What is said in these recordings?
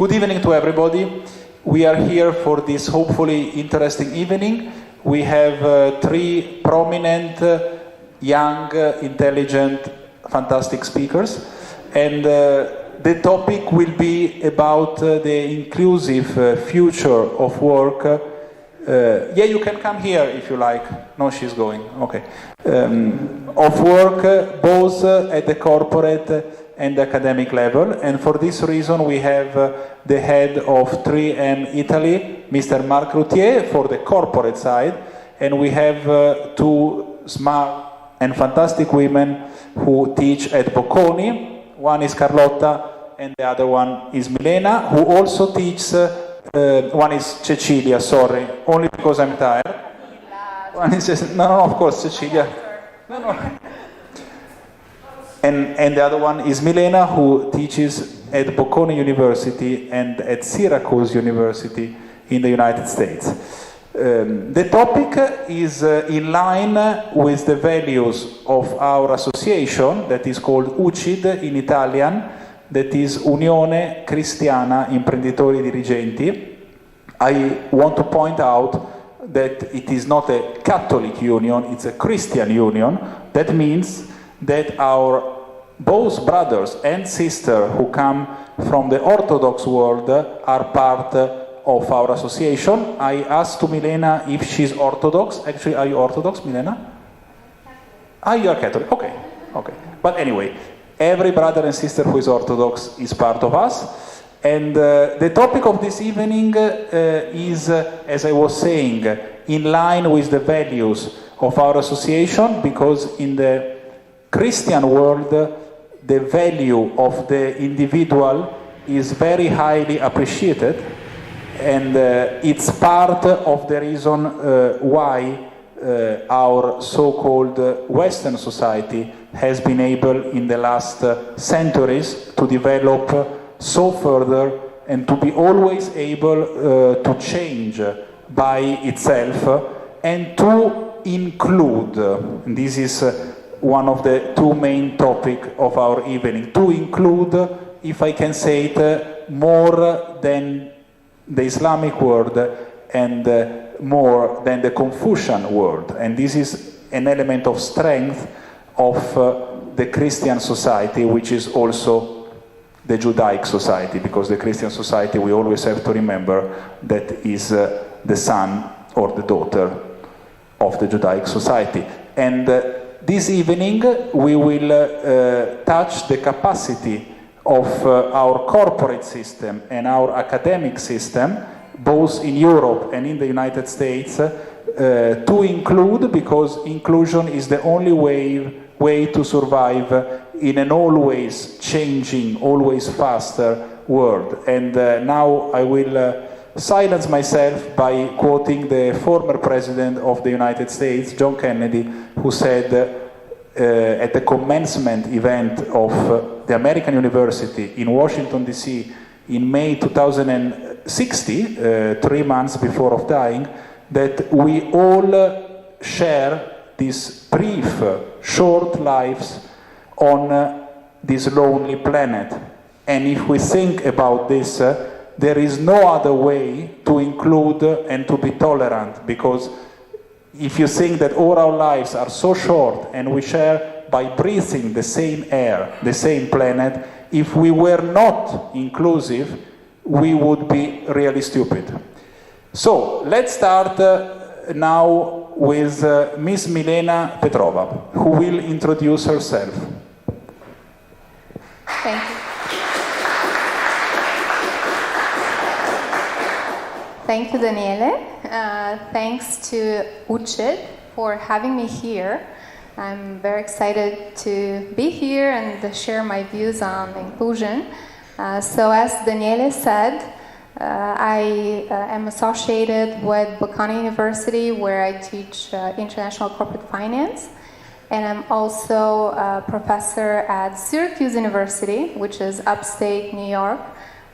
Good evening to everybody. We are here for this hopefully interesting evening. We have three prominent, young, intelligent, fantastic speakers. And the topic will be about the inclusive future of work. Yeah, you can come here if you like. No, she's going. Okay. Of work, both at the corporate and academic level, and for this reason we have the head of 3M Italy, Mr. Marc Routier, for the corporate side, and we have two smart and fantastic women who teach at Bocconi. One is Carlotta and the other one is Milena, who also teaches, one is Cecilia, sorry, only because I'm tired. One is just, no, of course, Cecilia. No. And the other one is Milena, who teaches at Bocconi University and at Syracuse University in the United States. The topic is in line with the values of our association that is called UCID in Italian, that is Unione Cristiana Imprenditori Dirigenti. I want to point out that it is not a Catholic union, it's a Christian union. That means that our both brothers and sisters who come from the Orthodox world are part of our association. I asked to Milena if she's Orthodox. Actually, are you Orthodox, Milena? Ah, you are Catholic. Okay, okay. But anyway, every brother and sister who is Orthodox is part of us. And the topic of this evening is, as I was saying, in line with the values of our association, because in the Christian world, the value of the individual is very highly appreciated, and it's part of the reason why our so-called Western society has been able in the last centuries to develop so further and to be always able to change by itself and to include. And this is one of the two main topics of our evening, to include, if I can say it, more than the Islamic world and more than the Confucian world. And this is an element of strength of the Christian society, which is also the Judaic society, because the Christian society, we always have to remember, that is the son or the daughter of the Judaic society. And this evening we will touch the capacity of our corporate system and our academic system, both in Europe and in the United States, to include, because inclusion is the only way to survive in an always changing, always faster world. And now I will silence myself by quoting the former president of the United States, John Kennedy, who said at the commencement event of the American University in Washington, D.C. in May 2060, 3 months before of dying, that we all share these brief, short lives on this lonely planet. And if we think about this, there is no other way to include and to be tolerant, because if you think that all our lives are so short and we share by breathing the same air, the same planet, if we were not inclusive, we would be really stupid. So let's start now with Miss Milena Petrova, who will introduce herself. Thank you. Thank you, Daniele. Thanks to UCID for having me here. I'm very excited to be here and share my views on inclusion. So as Daniele said, I am associated with Bocconi University, where I teach international corporate finance. And I'm also a professor at Syracuse University, which is upstate New York,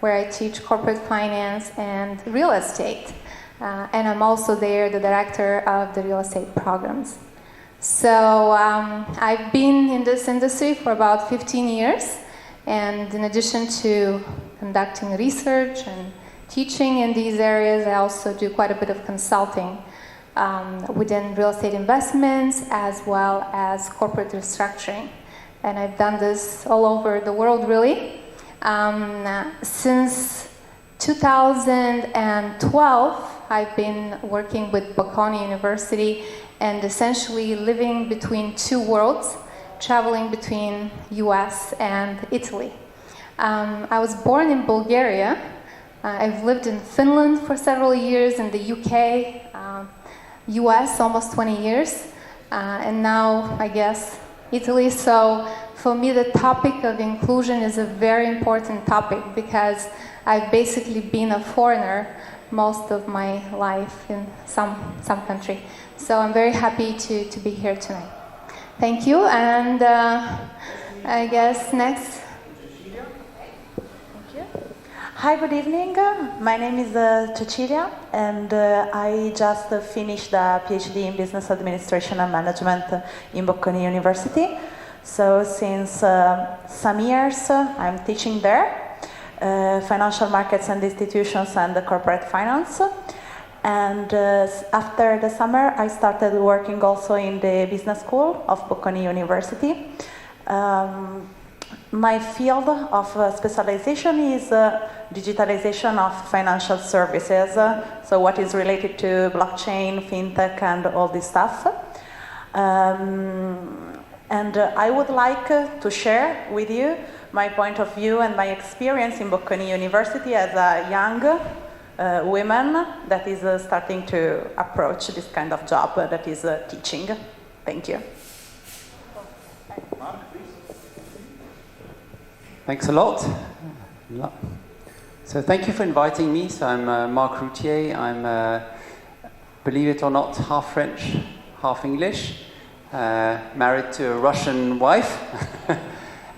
where I teach corporate finance and real estate. And I'm also there the director of the real estate programs. So I've been in this industry for about 15 years. And in addition to conducting research and teaching in these areas. I also do quite a bit of consulting within real estate investments as well as corporate restructuring. And I've done this all over the world, really. Since 2012, I've been working with Bocconi University and essentially living between two worlds, traveling between US and Italy. I was born in Bulgaria. I've lived in Finland for several years, in the UK, US almost 20 years, and now, I guess, Italy. So for me, the topic of inclusion is a very important topic because I've basically been a foreigner most of my life in some country. So I'm very happy to be here tonight. Thank you, and I guess next. Hi, good evening. My name is Cecilia, and I just finished a PhD in Business Administration and Management in Bocconi University. So since some years, I'm teaching there, financial markets and institutions and corporate finance. And after the summer, I started working also in the business school of Bocconi University. My field of specialization is digitalization of financial services, so what is related to blockchain, fintech, and all this stuff. And I would like to share with you my point of view and my experience in Bocconi University as a young woman that is starting to approach this kind of job that is teaching. Thank you. Thanks a lot. So thank you for inviting me. So I'm Marc Routier. I'm, believe it or not, half French, half English, married to a Russian wife.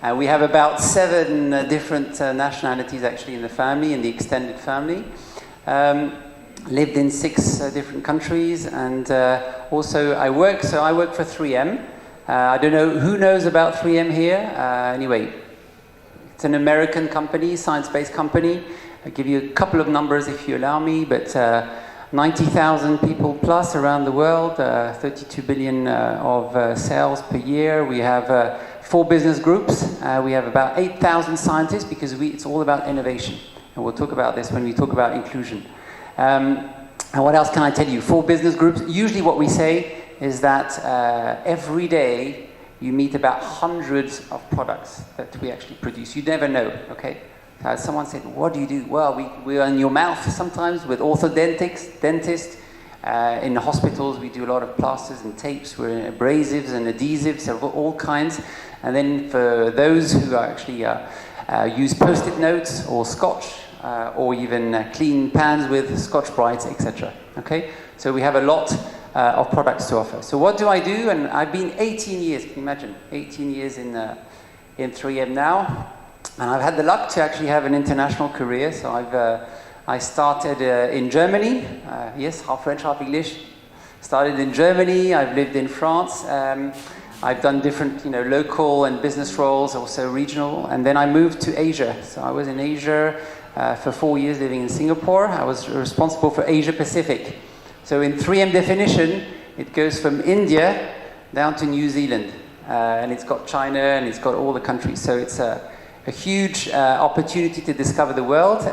And we have about 7 different nationalities actually in the family, in the extended family. Lived in 6 different countries, and also I work for 3M. I don't know who knows about 3M here. Anyway, it's an American company, science-based company. I'll give you a couple of numbers if you allow me, but 90,000 people plus around the world, 32 billion of sales per year. We have 4 business groups. We have about 8,000 scientists because it's all about innovation. And we'll talk about this when we talk about inclusion. And what else can I tell you? 4 business groups. Usually what we say is that every day you meet about hundreds of products that we actually produce. You never know, okay? Someone said, what do you do? Well, we are in your mouth sometimes with orthodontists. In the hospitals, we do a lot of plasters and tapes. We're in abrasives and adhesives of all kinds. And then for those who are actually use post-it notes or scotch, or even clean pans with Scotch Brights, etc. Okay? So we have a lot of products to offer. So what do I do? And I've been 18 years, can you imagine? 18 years in 3M now. And I've had the luck to actually have an international career. So I started in Germany. Yes, half French, half English. Started in Germany. I've lived in France. I've done different, local and business roles, also regional. And then I moved to Asia. So I was in Asia for 4 years living in Singapore. I was responsible for Asia Pacific. So in 3M definition, it goes from India down to New Zealand. And it's got China and it's got all the countries. So it's a huge opportunity to discover the world.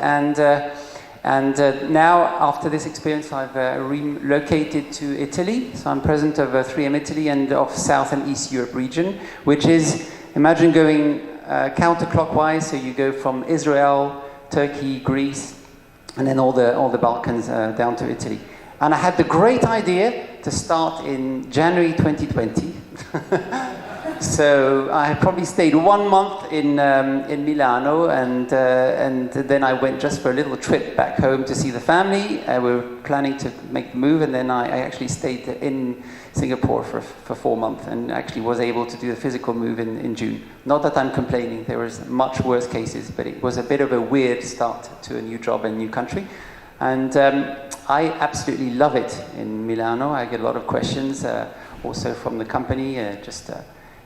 And now, after this experience, I've relocated to Italy. So I'm president of 3M Italy and of South and East Europe region, which is, imagine going counterclockwise. So you go from Israel, Turkey, Greece, and then all the Balkans down to Italy. And I had the great idea to start in January 2020. So I probably stayed 1 month in Milano, and then I went just for a little trip back home to see the family. We were planning to make the move, and then I actually stayed in Singapore for 4 months, and actually was able to do the physical move in June. Not that I'm complaining, there was much worse cases, but it was a bit of a weird start to a new job in a new country. And I absolutely love it in Milano. I get a lot of questions, also from the company,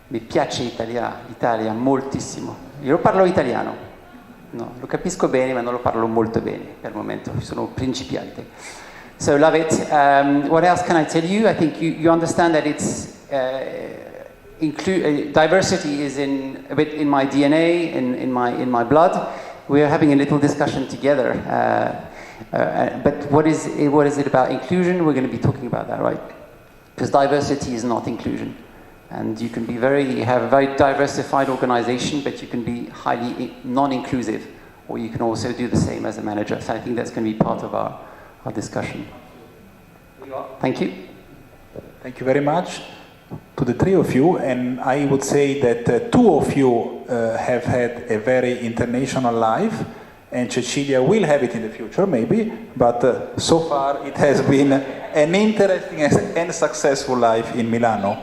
mi piace l'Italia moltissimo. Io parlo italiano. No, lo capisco bene, ma non lo parlo molto bene per il momento. Sono principiante. So love it. What else can I tell you? I think you understand that it's diversity is a bit in my DNA, in my blood. We are having a little discussion together. But what is it about inclusion? We're going to be talking about that, right? Because diversity is not inclusion. And you can have a very diversified organization, but you can be highly non-inclusive, or you can also do the same as a manager. So I think that's going to be part of our discussion. Thank you. Thank you very much to the three of you, and I would say that two of you have had a very international life, and Cecilia will have it in the future, maybe, but so far it has been an interesting and successful life in Milano.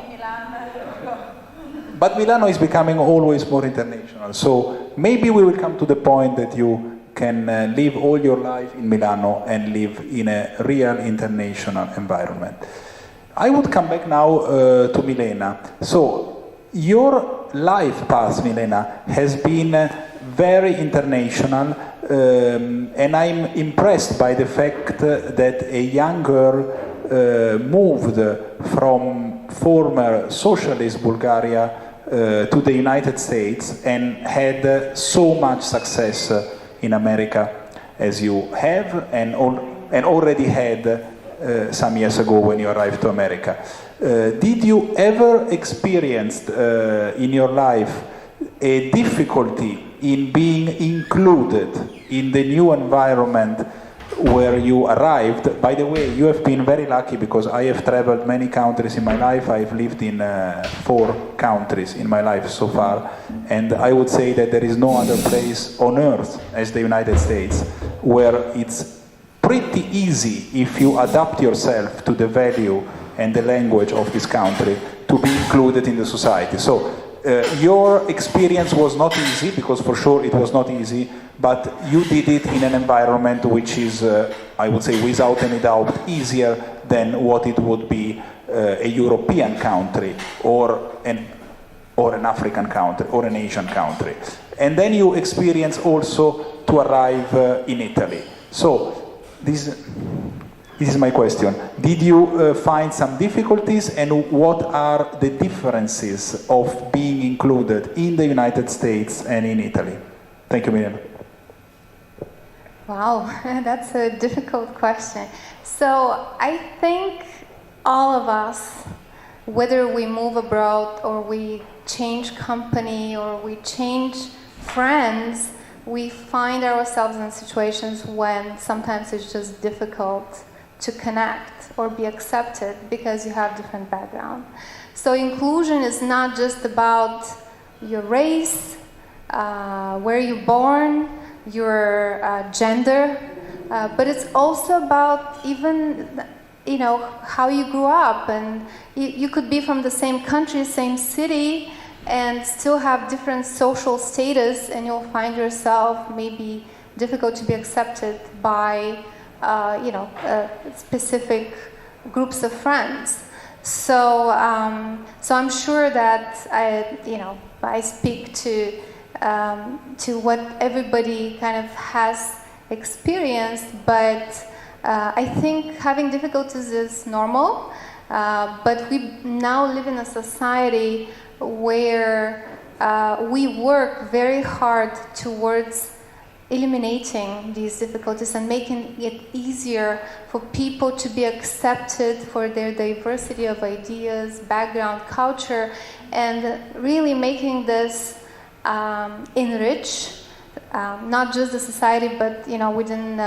But Milano is becoming always more international, so maybe we will come to the point that you can live all your life in Milano and live in a real international environment. I would come back now to Milena. So, your life path, Milena, has been very international, and I'm impressed by the fact that a young girl moved from former socialist Bulgaria to the United States and had so much success in America as you have, and already had some years ago when you arrived to America. Did you ever experience in your life a difficulty in being included in the new environment where you arrived? By the way, you have been very lucky, because I have traveled many countries in my life. I've lived in 4 countries in my life so far, and I would say that there is no other place on earth as the United States where it's pretty easy, if you adapt yourself to the value and the language of this country, to be included in the society. So your experience was not easy, because for sure it was not easy, but you did it in an environment which is, I would say, without any doubt, easier than what it would be a European country, or an African country, or an Asian country. And then you experience also to arrive in Italy. So this is my question. Did you find some difficulties, and what are the differences of being included in the United States and in Italy? Thank you, Milena. Wow, that's a difficult question. So I think all of us, whether we move abroad or we change company or we change friends, we find ourselves in situations when sometimes it's just difficult to connect or be accepted because you have different background. So inclusion is not just about your race, where you're born, your gender, but it's also about even, how you grew up. And you could be from the same country, same city, and still have different social status, and you'll find yourself maybe difficult to be accepted by specific groups of friends. So I'm sure that I speak to what everybody kind of has experienced, but I think having difficulties is normal. But we now live in a society where we work very hard towards eliminating these difficulties and making it easier for people to be accepted for their diversity of ideas, background, culture, and really making this enrich not just the society, but within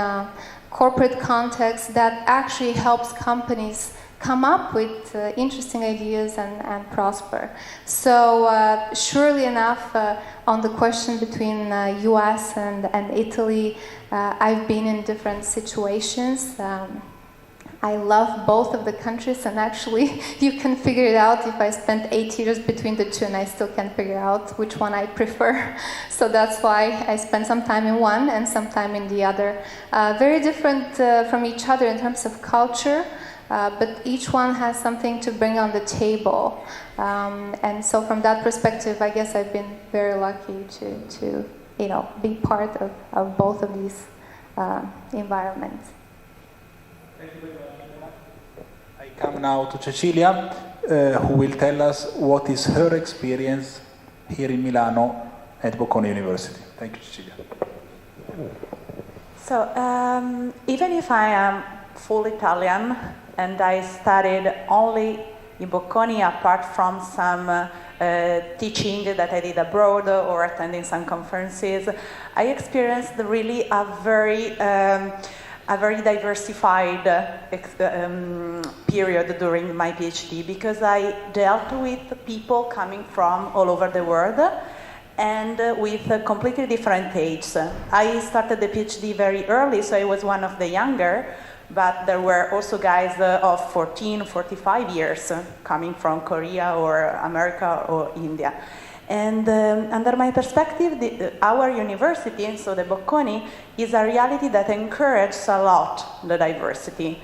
corporate context that actually helps companies come up with interesting ideas and prosper. So surely enough, on the question between US and Italy, I've been in different situations. I love both of the countries, and actually you can figure it out if I spent 8 years between the two and I still can't figure out which one I prefer. So that's why I spend some time in one and some time in the other. Very different from each other in terms of culture, but each one has something to bring on the table. And so from that perspective, I guess I've been very lucky to be part of both of these environments. Thank you very much. I come now to Cecilia, who will tell us what is her experience here in Milano at Bocconi University. Thank you, Cecilia. So, even if I am full Italian and I studied only in Bocconi apart from some teaching that I did abroad or attending some conferences, I experienced really a very diversified period during my PhD, because I dealt with people coming from all over the world and with completely different ages. I started the PhD very early, so I was one of the younger, but there were also guys of 14, 45 years coming from Korea or America or India. And under my perspective, our university, so the Bocconi, is a reality that encourages a lot the diversity.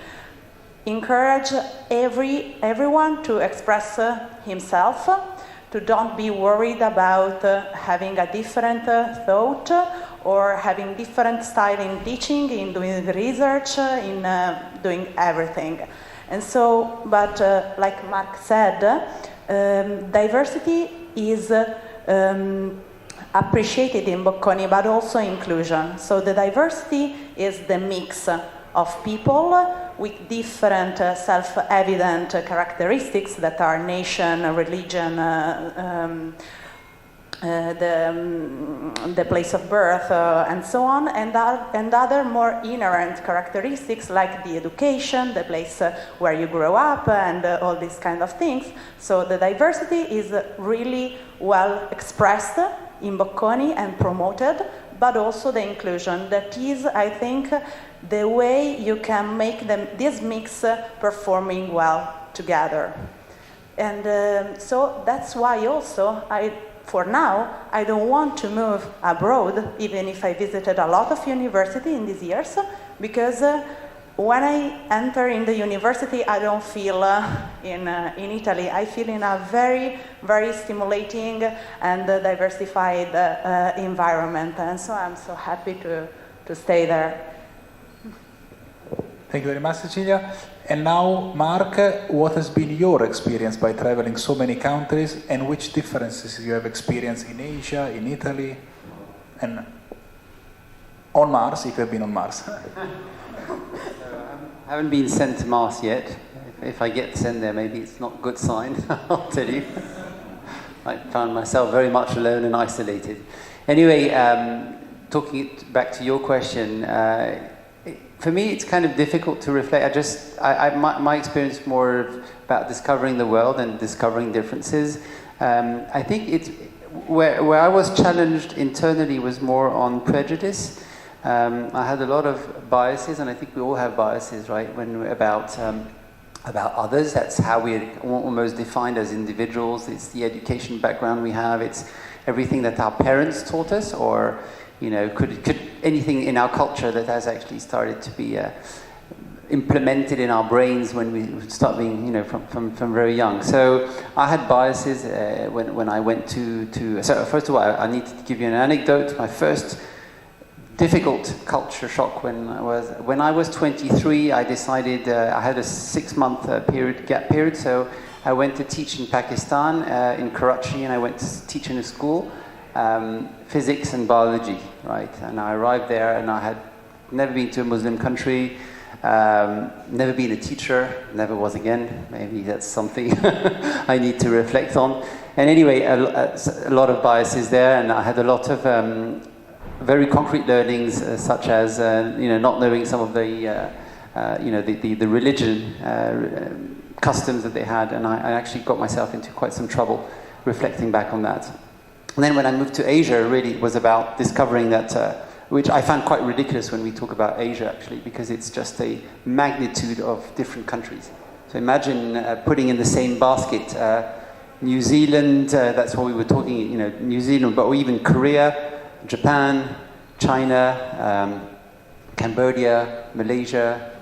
Encourage everyone to express himself, to don't be worried about having a different thought or having different style in teaching, in doing research, in doing everything. And so, but like Marc said, diversity is appreciated in Bocconi, but also inclusion. So the diversity is the mix of people with different self-evident characteristics that are nation, religion, the place of birth, and so on, and other more inherent characteristics like the education, the place where you grow up, and all these kind of things. So the diversity is really well expressed in Bocconi and promoted, but also the inclusion. That is, I think, the way you can make this mix performing well together. And so that's why also for now, I don't want to move abroad, even if I visited a lot of university in these years, because when I enter in the university, I don't feel in Italy. I feel in a very, very stimulating and diversified environment, and so I'm so happy to stay there. Thank you very much, Cecilia. And now, Marc, what has been your experience by traveling so many countries, and which differences you have experienced in Asia, in Italy, and on Mars, if you have been on Mars? I haven't been sent to Mars yet. If I get sent there, maybe it's not a good sign, I'll tell you. I found myself very much alone and isolated. Anyway, talking back to your question, for me, it's kind of difficult to reflect. My experience is more about discovering the world and discovering differences. I think it's where I was challenged internally was more on prejudice. I had a lot of biases, and I think we all have biases, right? When we're about others, that's how we're almost defined as individuals. It's the education background we have. It's everything that our parents taught us, or could anything in our culture that has actually started to be implemented in our brains when we start being, from very young. So I had biases when I went to. So first of all, I need to give you an anecdote. My first difficult culture shock when I was 23. I decided I had a 6-month gap period. So I went to teach in Pakistan, in Karachi, and I went to teach in a school. Physics and biology, right? And I arrived there, and I had never been to a Muslim country, never been a teacher, never was again. Maybe that's something I need to reflect on. And anyway, a lot of biases there, and I had a lot of very concrete learnings, such as not knowing some of the religion customs that they had, and I actually got myself into quite some trouble reflecting back on that. And then when I moved to Asia, really it was about discovering that, which I found quite ridiculous when we talk about Asia, actually, because it's just a magnitude of different countries. So imagine putting in the same basket New Zealand, that's what we were talking, New Zealand, but even Korea, Japan, China, Cambodia, Malaysia,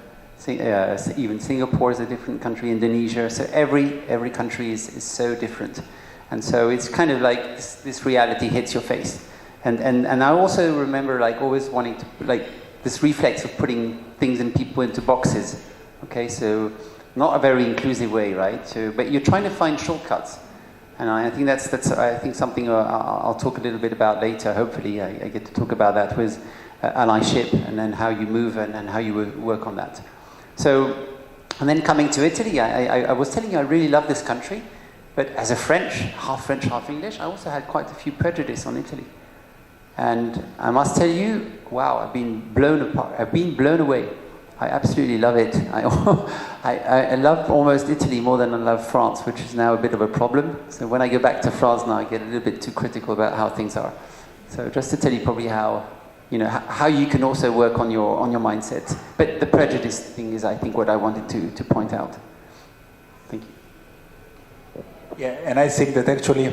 even Singapore is a different country, Indonesia. So every country is so different. And so it's kind of like this reality hits your face. And I also remember like always wanting to, like this reflex of putting things and people into boxes. Okay, so not a very inclusive way, right? So, but you're trying to find shortcuts. And I think that's I think something I'll talk a little bit about later. Hopefully I get to talk about that with allyship and then how you move and how you work on that. So, and then coming to Italy, I was telling you I really love this country, but as a French, half English, I also had quite a few prejudice on Italy. And I must tell you, wow, I've been blown away. I absolutely love it. I love almost Italy more than I love France, which is now a bit of a problem. So when I go back to France now, I get a little bit too critical about how things are. So just to tell you probably how you can also work on your mindset. But the prejudice thing is, I think, what I wanted to point out. Thank you. Yeah, and I think that actually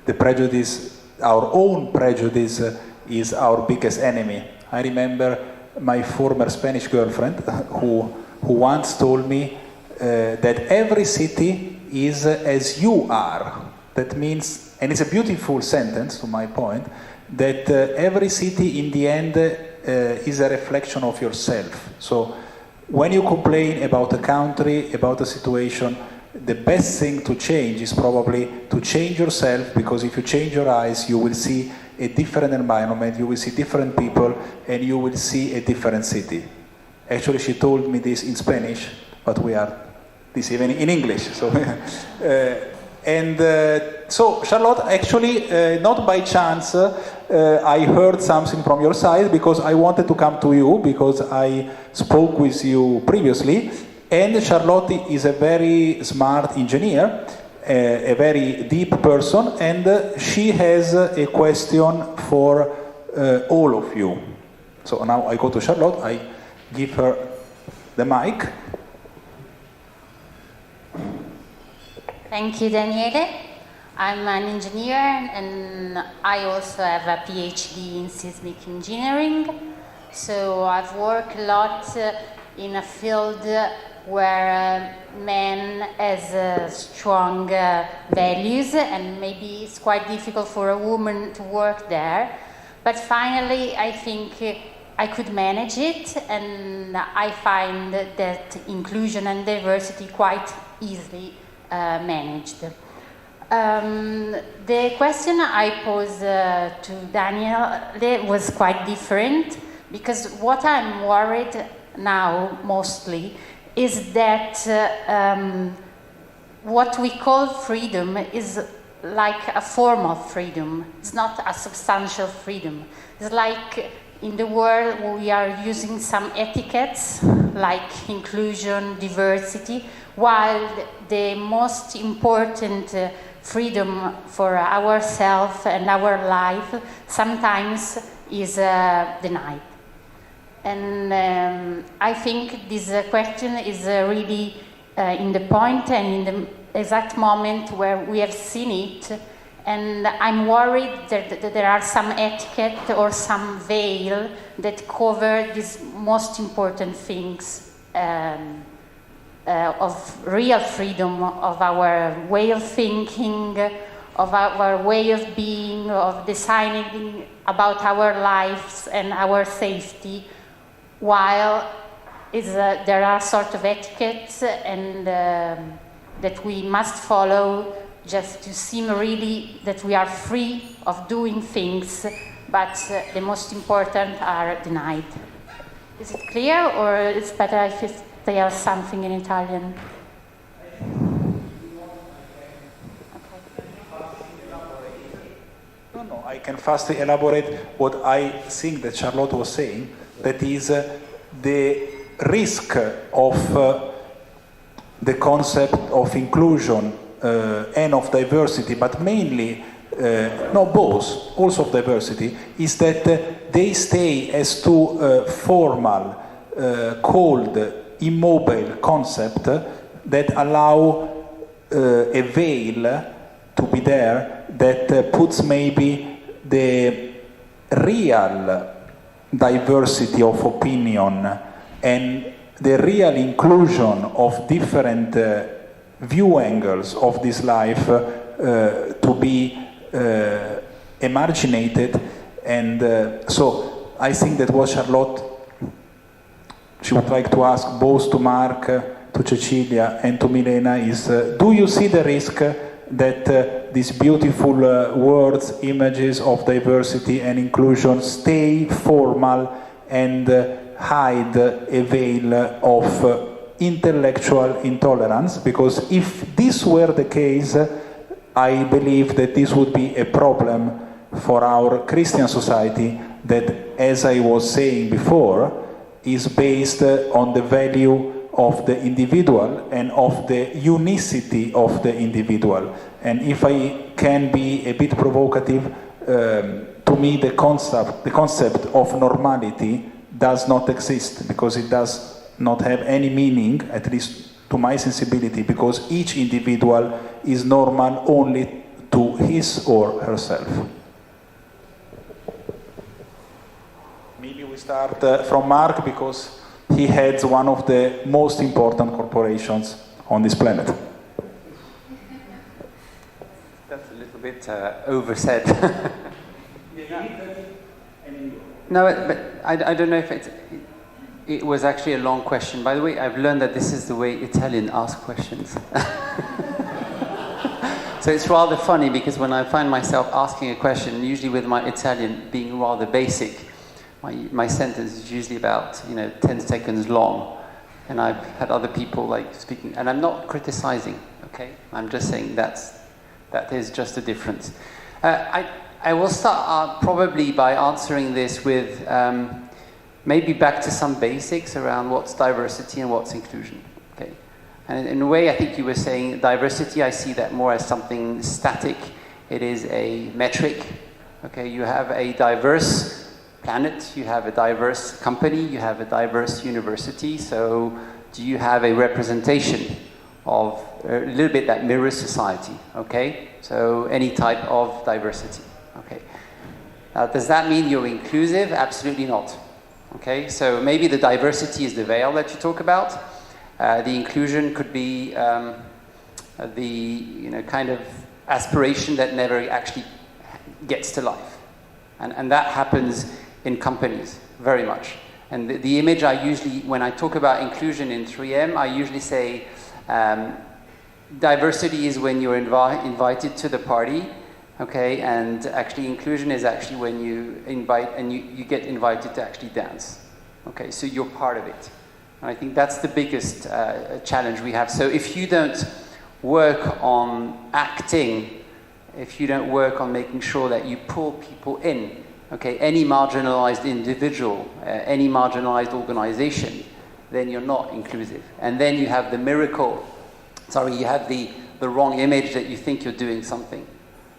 the prejudice, our own prejudice, is our biggest enemy. I remember my former Spanish girlfriend who once told me that every city is as you are. That means, and it's a beautiful sentence to my point, that every city in the end is a reflection of yourself. So when you complain about a country, about a situation, the best thing to change is probably to change yourself, because if you change your eyes, you will see a different environment, you will see different people, and you will see a different city. Actually, she told me this in Spanish, but we are this evening in English. So, so Charlotte, actually, not by chance, I heard something from your side, because I wanted to come to you, because I spoke with you previously, and Charlotte is a very smart engineer, a very deep person, and she has a question for all of you. So now I go to Charlotte, I give her the mic. Thank you, Daniele. I'm an engineer, and I also have a PhD in seismic engineering. So I've worked a lot in a field where man has strong values, and maybe it's quite difficult for a woman to work there. But finally, I think I could manage it, and I find that inclusion and diversity quite easily managed. The question I posed to Daniele was quite different, because what I'm worried now mostly is that what we call freedom is like a form of freedom. It's not a substantial freedom. It's like in the world we are using some etiquettes like inclusion, diversity, while the most important freedom for ourselves and our life sometimes is denied. And I think this question is really in the point and in the exact moment where we have seen it, and I'm worried that there are some etiquette or some veil that cover these most important things of real freedom, of our way of thinking, of our way of being, of deciding about our lives and our safety, while there are sort of etiquettes and that we must follow just to seem really that we are free of doing things, but the most important are denied. Is it clear, or it's better if there is something in Italian? No, I can fastly elaborate what I think that Charlotte was saying. That is the risk of the concept of inclusion and of diversity, but mainly, both, also of diversity, is that they stay as too formal, cold, immobile concept that allow a veil to be there that puts maybe the real diversity of opinion and the real inclusion of different view angles of this life to be emarginated And so I think that what Charlotte, she would like to ask both to Marc, to Cecilia and to Milena is, do you see the risk that these beautiful words, images of diversity and inclusion stay formal and hide a veil of intellectual intolerance? Because if this were the case, I believe that this would be a problem for our Christian society that, as I was saying before, is based on the value of the individual and of the unicity of the individual. And if I can be a bit provocative, to me the concept of normality does not exist, because it does not have any meaning, at least to my sensibility, because each individual is normal only to his or herself. Maybe we start from Marc, because he heads one of the most important corporations on this planet. That's a little bit oversaid. No, but I don't know if it was actually a long question. By the way, I've learned that this is the way Italian ask questions. So it's rather funny, because when I find myself asking a question, usually with my Italian being rather basic, my sentence is usually about 10 seconds long, and I've had other people like speaking, and I'm not criticizing, okay? I'm just saying that is just a difference. I will start probably by answering this with maybe back to some basics around what's diversity and what's inclusion, okay? And in a way, I think you were saying diversity, I see that more as something static. It is a metric, okay? You have a diverse planet, you have a diverse company, you have a diverse university, so do you have a representation of a little bit that mirrors society, okay? So any type of diversity, okay? Does that mean you're inclusive? Absolutely not, okay? So maybe the diversity is the veil that you talk about. The inclusion could be the kind of aspiration that never actually gets to life. And that happens in companies, very much. And the image I usually, when I talk about inclusion in 3M, I usually say diversity is when you're invited to the party, okay, and actually inclusion is actually when you invite and you get invited to actually dance, okay, so you're part of it. And I think that's the biggest challenge we have. So if you don't work on acting, if you don't work on making sure that you pull people in, okay, any marginalized individual, any marginalized organization, then you're not inclusive. And then you have the miracle, you have the wrong image that you think you're doing something.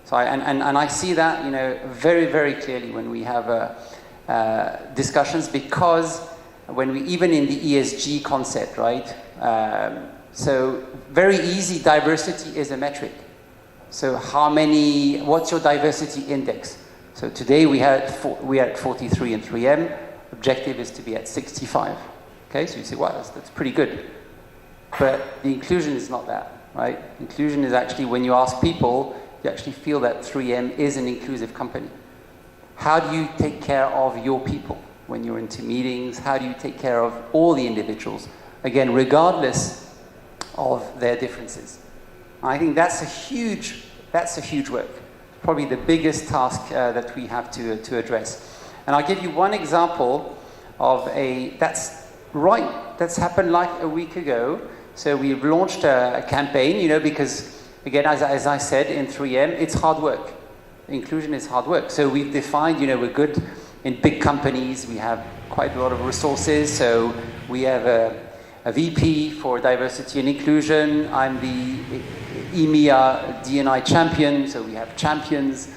So I see that, very, very clearly when we have discussions, because when we, even in the ESG concept, right? So very easy, diversity is a metric. So what's your diversity index? So today we are at 43 in 3M. Objective is to be at 65. Okay, so you say, wow, that's pretty good. But the inclusion is not that, right? Inclusion is actually when you ask people, you actually feel that 3M is an inclusive company. How do you take care of your people when you're into meetings? How do you take care of all the individuals? Again, regardless of their differences. I think that's a huge work. Probably the biggest task that we have to address. And I'll give you one example of that's happened like a week ago. So we've launched a campaign, because again, as I said, in 3M, it's hard work. Inclusion is hard work. So we've defined, we're good in big companies. We have quite a lot of resources. So we have a VP for diversity and inclusion. I'm the EMEA D&I champion, so we have champions.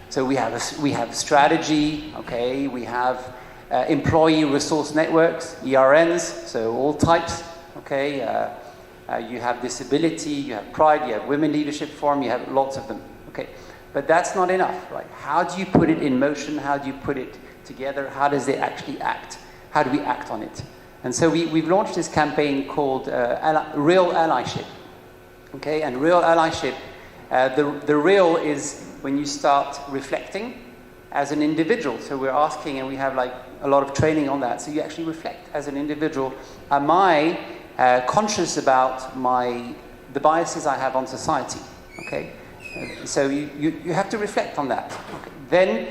So we have strategy, okay? We have employee resource networks, ERNs, so all types, okay? You have disability, you have pride, you have women leadership forum, you have lots of them, okay? But that's not enough, right? How do you put it in motion? How do you put it together? How does it actually act? How do we act on it? And so we've launched this campaign called Real Allyship. Okay, and real allyship, the real is when you start reflecting, as an individual. So we're asking, and we have like a lot of training on that. So you actually reflect as an individual. Am I conscious about the biases I have on society? Okay. So you have to reflect on that. Okay. Then,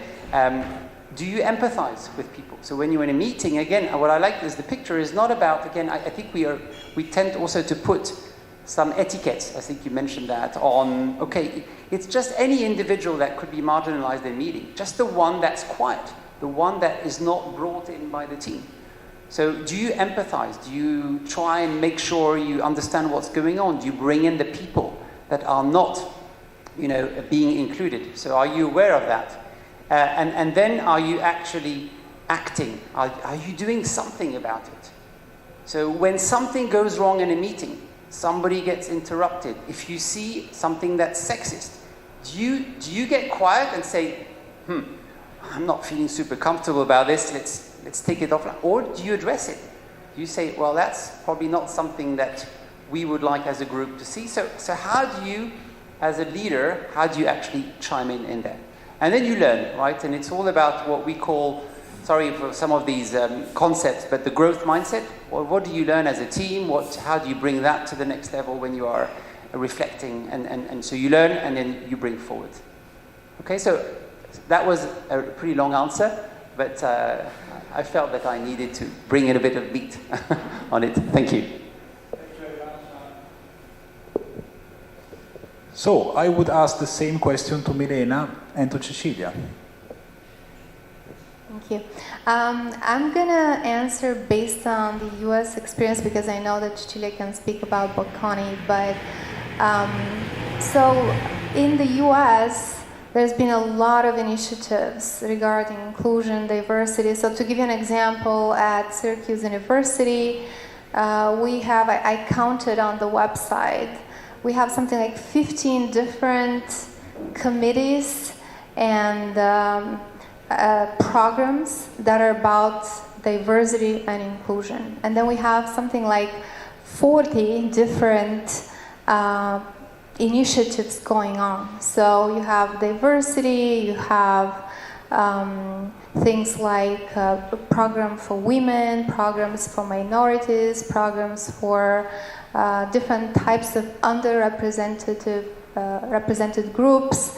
do you empathize with people? So when you're in a meeting, again, what I like is the picture is not about, again, I think we tend also to put some etiquettes, I think you mentioned that, on, okay, it's just any individual that could be marginalized in a meeting, just the one that's quiet, the one that is not brought in by the team. So do you empathize? Do you try and make sure you understand what's going on? Do you bring in the people that are not, being included? So are you aware of that? And then are you actually acting? Are you doing something about it? So when something goes wrong in a meeting, somebody gets interrupted, if you see something that's sexist, do you get quiet and say, I'm not feeling super comfortable about this, let's take it offline? Or do you address it? Do you say, well, that's probably not something that we would like as a group to see? So how do you, as a leader, how do you actually chime in there? And then you learn, right? And it's all about what we call, sorry for some of these concepts, but the growth mindset. Well, what do you learn as a team? How do you bring that to the next level when you are reflecting? And so you learn and then you bring forward. Okay, so that was a pretty long answer, but I felt that I needed to bring in a bit of meat on it. Thank you. So I would ask the same question to Milena and to Cecilia. Thank you. I'm going to answer based on the U.S. experience because I know that Cecilia can speak about Bocconi. But so in the U.S., there's been a lot of initiatives regarding inclusion, diversity. So to give you an example, at Syracuse University, we have, I counted on the website, we have something like 15 different committees and programs that are about diversity and inclusion. And then we have something like 40 different initiatives going on. So you have diversity, you have things like a program for women, programs for minorities, programs for different types of underrepresented represented groups.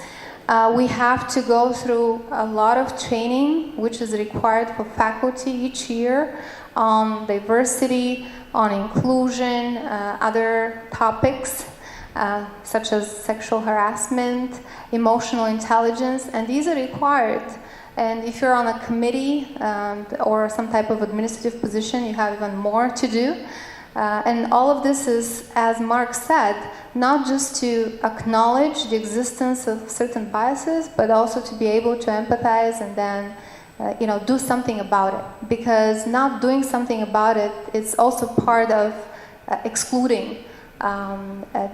We have to go through a lot of training, which is required for faculty each year on diversity, on inclusion, other topics such as sexual harassment, emotional intelligence, and these are required. And if you're on a committee or some type of administrative position, you have even more to do. And all of this is, as Marc said, not just to acknowledge the existence of certain biases, but also to be able to empathize and then, do something about it. Because not doing something about it is also part of excluding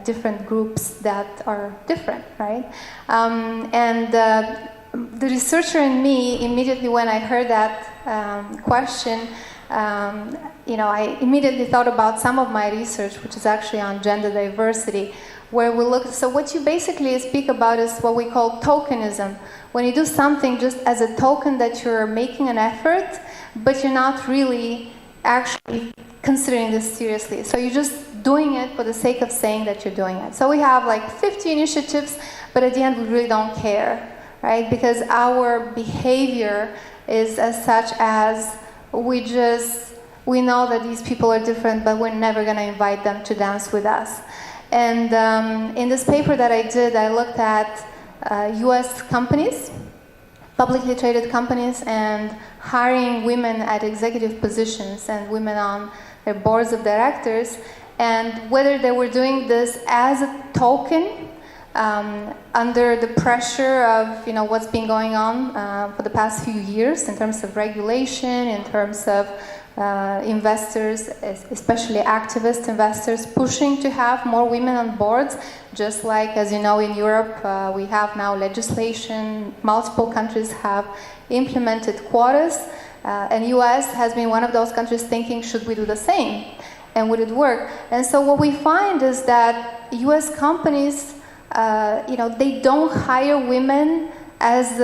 different groups that are different, right? The researcher in me, immediately when I heard that question, I immediately thought about some of my research, which is actually on gender diversity, where we look. So what you basically speak about is what we call tokenism. When you do something just as a token that you're making an effort, but you're not really actually considering this seriously. So you're just doing it for the sake of saying that you're doing it. So we have like 50 initiatives, but at the end we really don't care, right? Because our behavior is as such as we know that these people are different, but we're never going to invite them to dance with us. And in this paper that I did, I looked at U.S. companies, publicly traded companies, and hiring women at executive positions and women on their boards of directors, and whether they were doing this as a token under the pressure of what's been going on for the past few years in terms of regulation, in terms of investors, especially activist investors, pushing to have more women on boards. Just like, as you know, in Europe, we have now legislation. Multiple countries have implemented quotas, and US has been one of those countries thinking, should we do the same? And would it work? And so what we find is that US companies, they don't hire women as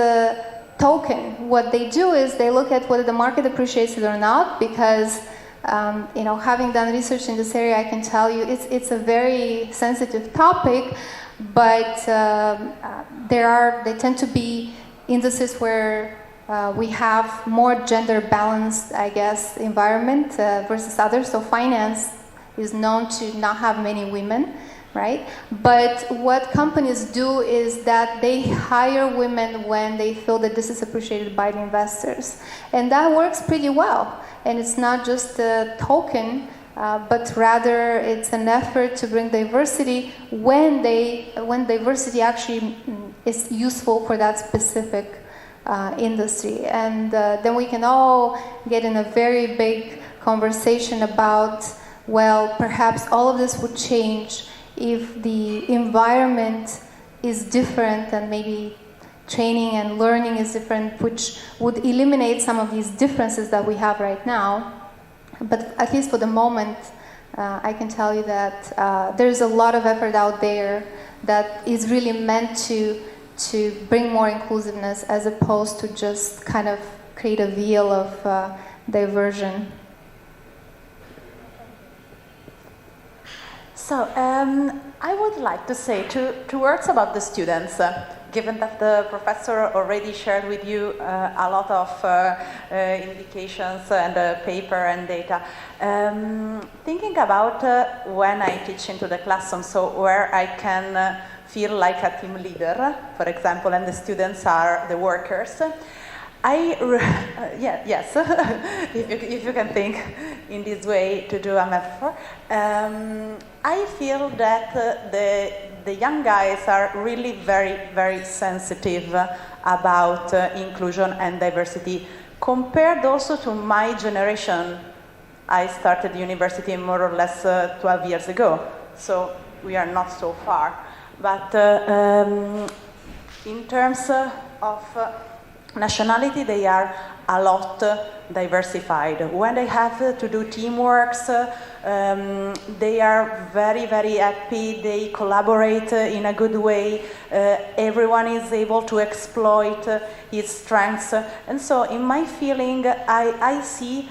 token. What they do is they look at whether the market appreciates it or not, because having done research in this area, I can tell you it's a very sensitive topic, but they tend to be industries where we have more gender balanced, I guess, environment versus others. So finance is known to not have many women, right? But what companies do is that they hire women when they feel that this is appreciated by the investors. And that works pretty well. And it's not just a token, but rather it's an effort to bring diversity when diversity actually is useful for that specific industry. And then we can all get in a very big conversation about, well, perhaps all of this would change if the environment is different and maybe training and learning is different, which would eliminate some of these differences that we have right now. But at least for the moment, I can tell you that there's a lot of effort out there that is really meant to bring more inclusiveness as opposed to just kind of create a veil of diversion. So I would like to say two words about the students, given that the professor already shared with you a lot of indications and paper and data. Thinking about when I teach into the classroom, so where I can feel like a team leader, for example, and the students are the workers. Yes, if you can think in this way to do a metaphor. I feel that the young guys are really very, very sensitive about inclusion and diversity, compared also to my generation. I started university more or less 12 years ago, so we are not so far. But in terms of nationality, they are a lot diversified. When they have to do teamworks, they are very, very happy. They collaborate in a good way. Everyone is able to exploit his strengths. And so in my feeling, I see,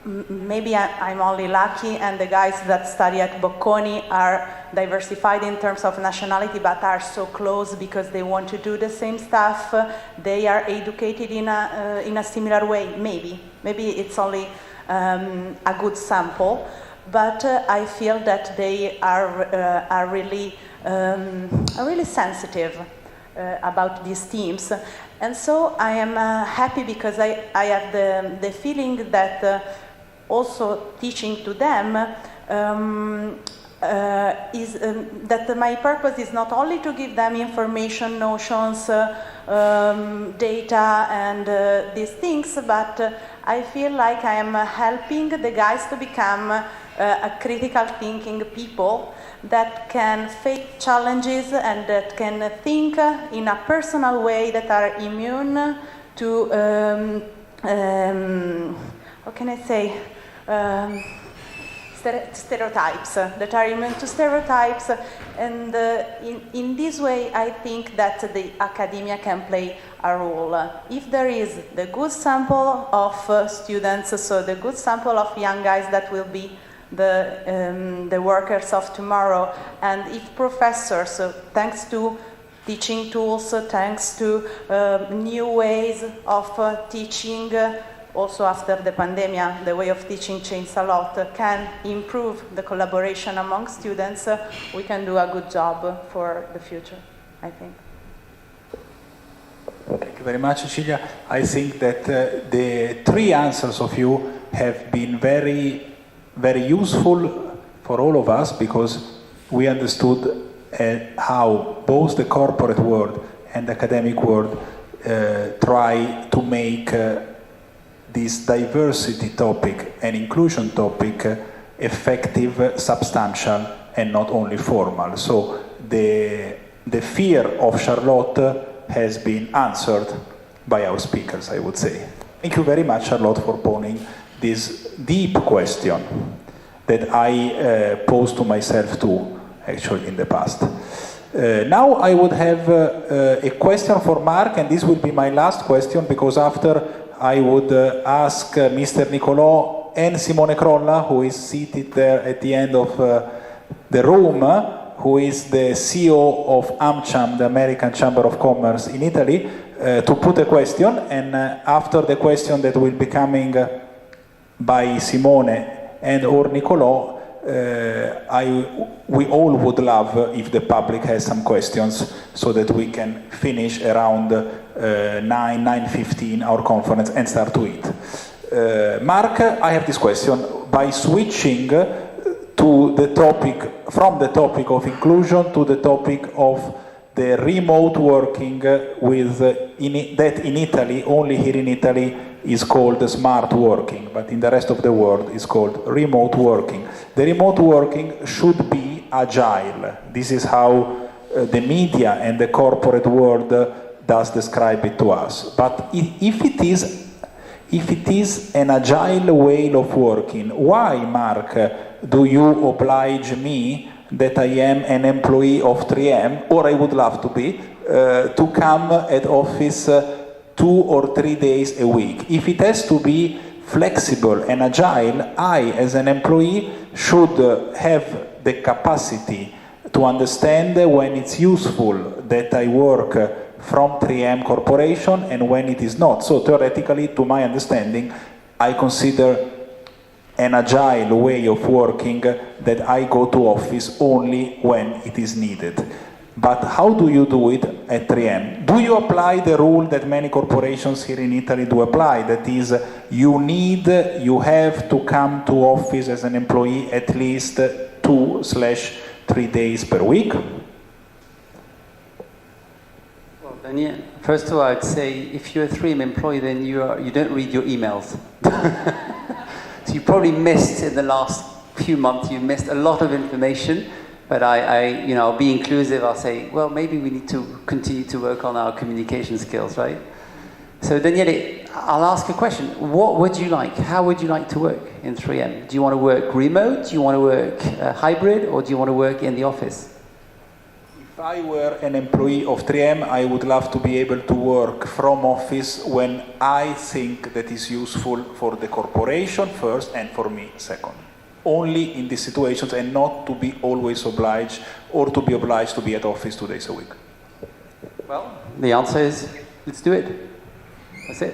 maybe I'm only lucky, and the guys that study at Bocconi are diversified in terms of nationality, but are so close because they want to do the same stuff. They are educated in a similar way. Maybe it's only a good sample, but I feel that they are really sensitive about these themes. And so I am happy because I have the feeling that also teaching to them is that my purpose is not only to give them information, notions, data, and these things, but I feel like I am helping the guys to become a critical thinking people that can face challenges and that can think in a personal way, that are immune to, how can I say, stereotypes, that are immune to stereotypes, and in this way I think that the academia can play a role. If there is the good sample of students, so the good sample of young guys that will be the workers of tomorrow, and if professors, thanks to teaching tools, thanks to new ways of teaching, also after the pandemic, the way of teaching changed a lot, can improve the collaboration among students, we can do a good job for the future, I think. Thank you very much, Cecilia. I think that the three answers of you have been very, very useful for all of us, because we understood how both the corporate world and the academic world try to make this diversity topic and inclusion topic effective, substantial, and not only formal. So the fear of Charlotte has been answered by our speakers, I would say. Thank you very much, Charlotte, for posing this deep question that I posed to myself too, actually, in the past. Now I would have a question for Marc, and this will be my last question, because after I would ask Mr. Nicolò and Simone Crolla, who is seated there at the end of the room, who is the CEO of AmCham, the American Chamber of Commerce in Italy, to put a question, and after the question that will be coming by Simone and or Nicolò, we all would love if the public has some questions, so that we can finish around 9:15 our conference and start to eat. Marc, I have this question. By switching to the topic, from the topic of inclusion to the topic of the remote working with that in Italy, only here in Italy, is called smart working, but in the rest of the world is called remote working. The remote working should be agile. This is how the media and the corporate world does describe it to us. But if it is an agile way of working, why, Marc, do you oblige me, that I am an employee of 3M, or I would love to be, to come at office 2 or 3 days a week? If it has to be flexible and agile, I, as an employee, should have the capacity to understand when it's useful that I work from 3M Corporation and when it is not. So theoretically, to my understanding, I consider an agile way of working that I go to office only when it is needed. But how do you do it at 3M? Do you apply the rule that many corporations here in Italy do apply? That is, you have to come to office as an employee at least 2/3 days per week? Well, Daniele, first of all, I'd say if you're a 3M employee, then you don't read your emails. So you probably missed, in the last few months, you missed a lot of information. But I'll be inclusive. I'll say, well, maybe we need to continue to work on our communication skills, right? So Daniele, I'll ask a question. What would you like? How would you like to work in 3M? Do you want to work remote? Do you want to work hybrid? Or do you want to work in the office? If I were an employee of 3M, I would love to be able to work from office when I think that is useful for the corporation first and for me second. Only in these situations, and not to be always obliged, or to be obliged to be at office 2 days a week. Well, the answer is, let's do it. That's it.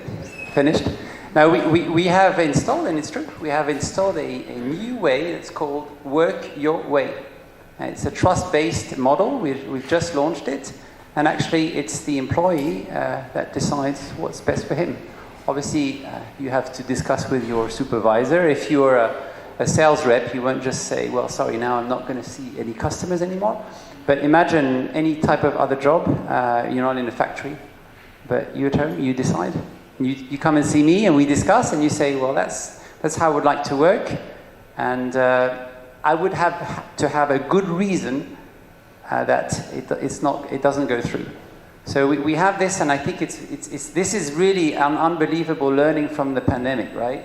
Finished. Now, we have installed, and it's true, we have installed a new way that's called Work Your Way. And it's a trust-based model. We've just launched it. And actually, it's the employee that decides what's best for him. Obviously, you have to discuss with your supervisor. If you're a sales rep, you won't just say, well, sorry, now I'm not going to see any customers anymore. But imagine any type of other job. You're not in a factory, but you're at home, you decide. You come and see me, and we discuss, and you say, well, that's how I would like to work. And I would have to have a good reason that it doesn't go through. So we have this, and I think this is really an unbelievable learning from the pandemic, right?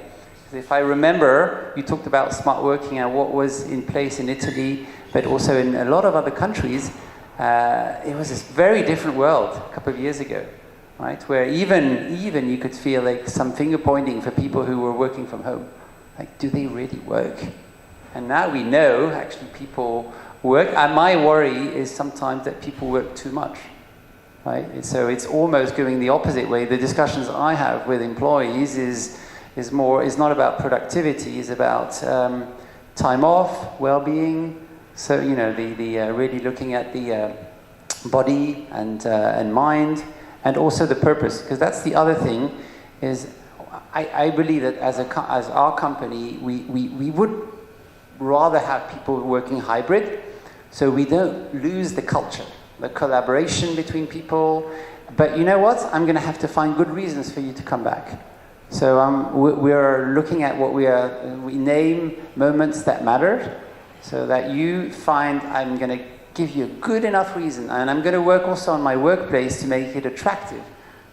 If I remember, you talked about smart working and what was in place in Italy, but also in a lot of other countries. It was this very different world a couple of years ago, right? Where even you could feel like some finger pointing for people who were working from home. Like, do they really work? And now we know actually people work. And my worry is sometimes that people work too much, right? So it's almost going the opposite way. The discussions I have with employees is not about productivity, it's about time off, well-being. So the really looking at the body and mind, and also the purpose. Because that's the other thing is, I believe that as our company, we would rather have people working hybrid, so we don't lose the culture, the collaboration between people. But you know what? I'm going to have to find good reasons for you to come back. So we're looking at what we name moments that matter, so that you find I'm going to give you a good enough reason, and I'm going to work also on my workplace to make it attractive.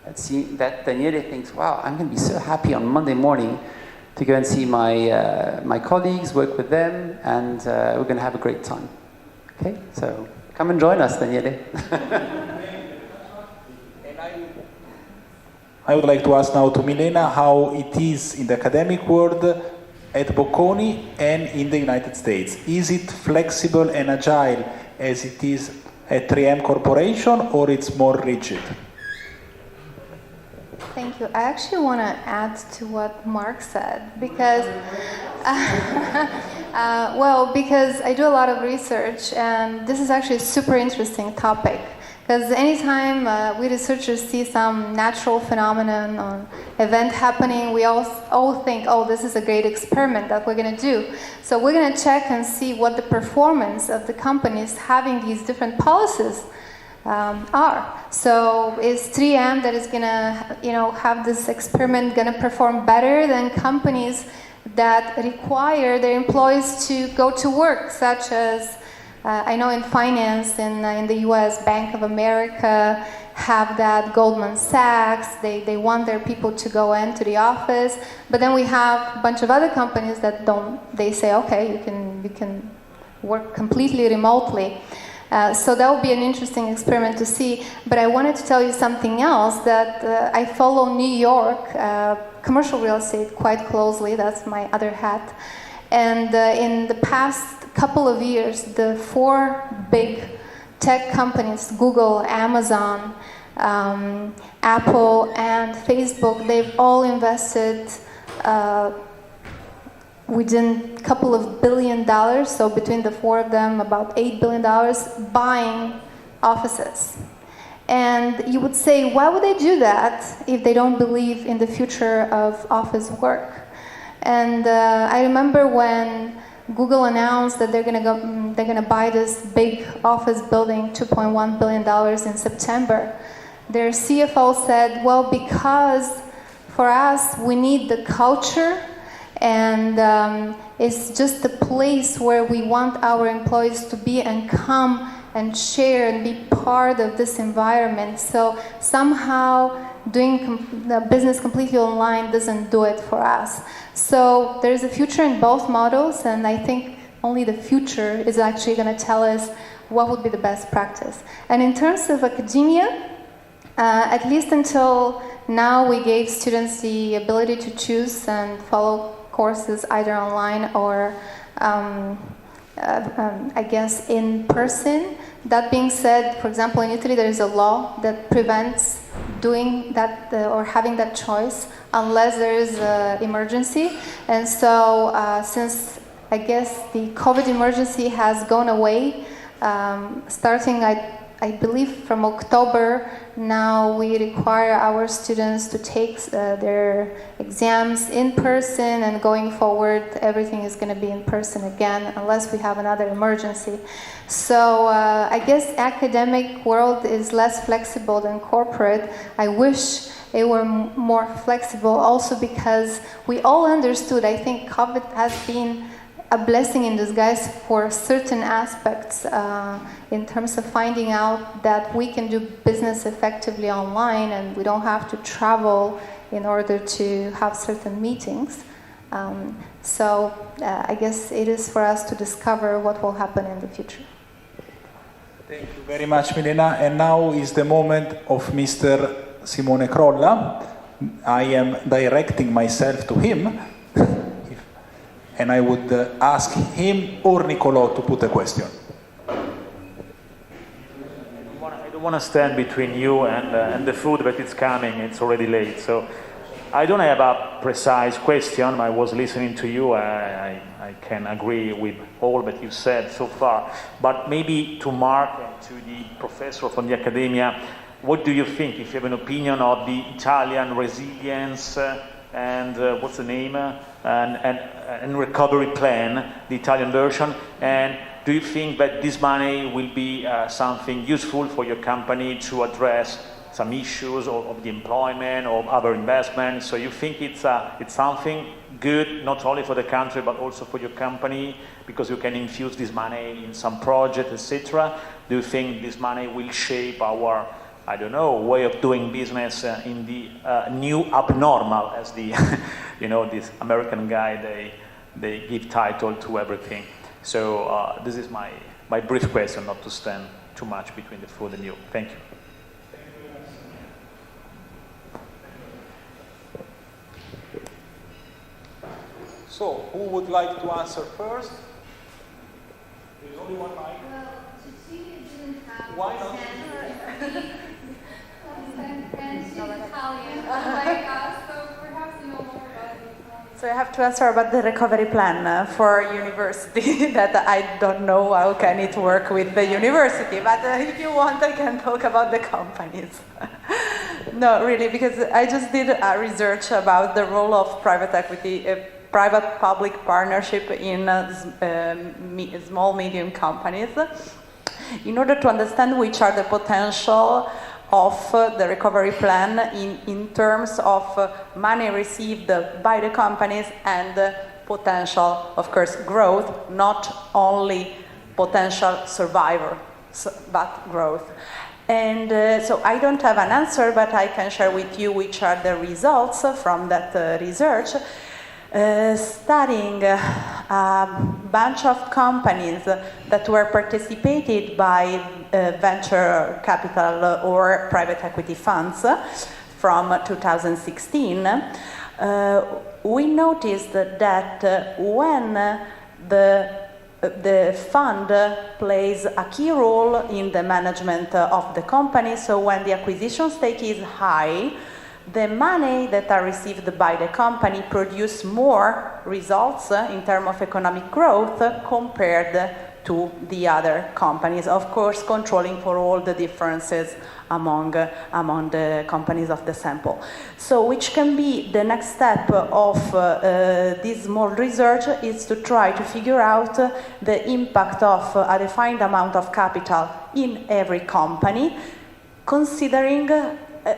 That Daniele thinks, wow, I'm going to be so happy on Monday morning to go and see my colleagues, work with them, and we're going to have a great time. Okay, so Come and join us, Daniele. I would like to ask now to Milena how it is in the academic world at Bocconi and in the United States. Is it flexible and agile as it is at 3M Corporation, or it's more rigid? Thank you. I actually want to add to what Marc said because, because I do a lot of research, and this is actually a super interesting topic. Because anytime we researchers see some natural phenomenon or event happening, we all think, oh, this is a great experiment that we're going to do. So we're going to check and see what the performance of the companies having these different policies are. So is 3M that is going to, have this experiment going to perform better than companies that require their employees to go to work, such as I know in finance in the US, Bank of America have that, Goldman Sachs, they want their people to go into the office, but then we have a bunch of other companies that don't. They say, okay, you can work completely remotely. So that would be an interesting experiment to see. But I wanted to tell you something else, that I follow New York commercial real estate quite closely. That's my other hat. And in the past couple of years, the 4 big tech companies, Google, Amazon, Apple, and Facebook, they've all invested within a couple of $1 billion, so between the 4 of them, about $8 billion, buying offices. And you would say, why would they do that if they don't believe in the future of office work? And I remember when Google announced that they're gonna buy this big office building, $2.1 billion in September. Their CFO said, well, because for us, we need the culture, and it's just the place where we want our employees to be and come and share and be part of this environment. So somehow doing the business completely online doesn't do it for us. So there's a future in both models, and I think only the future is actually going to tell us what would be the best practice. And in terms of academia, at least until now, we gave students the ability to choose and follow courses either online or I guess in person. That being said, for example, in Italy there is a law that prevents doing that or having that choice unless there is an emergency. And so since I guess the COVID emergency has gone away, starting I believe from October, now we require our students to take their exams in person, and going forward everything is going to be in person again unless we have another emergency. So I guess academic world is less flexible than corporate. I wish it were more flexible, also because we all understood, I think COVID has been a blessing in disguise for certain aspects in terms of finding out that we can do business effectively online and we don't have to travel in order to have certain meetings. So I guess it is for us to discover what will happen in the future. Thank you very much, Milena. And now is the moment of Mr. Simone Crolla. I am directing myself to him. And I would ask him or Nicolò to put a question. I don't want to stand between you and the food, but it's coming. It's already late. So I don't have a precise question. I was listening to you. I can agree with all that you said so far. But maybe to Marc and to the professor from the academia, what do you think, if you have an opinion of the Italian resilience and what's the name? And recovery plan, the Italian version, and do you think that this money will be something useful for your company to address some issues of the employment or other investments? So you think it's something good not only for the country but also for your company, because you can infuse this money in some project, etc. Do you think this money will shape our, I don't know, way of doing business in the new abnormal, as the, this American guy, they give title to everything. So this is my brief question, not to stand too much between the food and you. Thank you. So, who would like to answer first? There's only one mic. Well, Cecilia didn't have Why not? and she's Italian, like us, so perhaps you know more about it. So I have to answer about the recovery plan for university that I don't know how can it work with the university, but if you want I can talk about the companies. No, really, because I just did a research about the role of private equity, private-public partnership in small, medium companies, in order to understand which are the potential of the recovery plan in terms of money received by the companies and potential, of course, growth, not only potential survivor, but growth. And so I don't have an answer, but I can share with you which are the results from that research. Studying a bunch of companies that were participated by venture capital or private equity funds from 2016, we noticed that when the fund plays a key role in the management of the company, so when the acquisition stake is high, the money that are received by the company produce more results in terms of economic growth compared to the other companies, of course controlling for all the differences among the companies of the sample. So which can be the next step of this small research is to try to figure out the impact of a defined amount of capital in every company, considering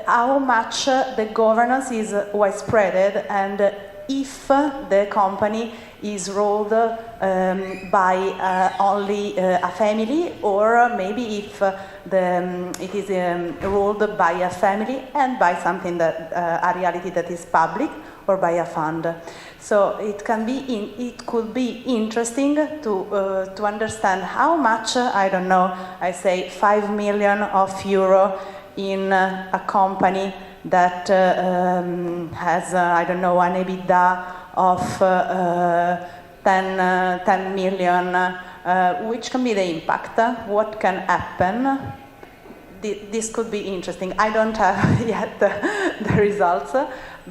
how much the governance is widespread and if the company is ruled by only a family, or maybe if it is ruled by a family and by something that a reality that is public, or by a fund. So it could be interesting to understand how much, I don't know, I say 5 million €5 in a company that has, I don't know, an EBITDA of 10 million, which can be the impact, what can happen. This could be interesting. I don't have yet the results,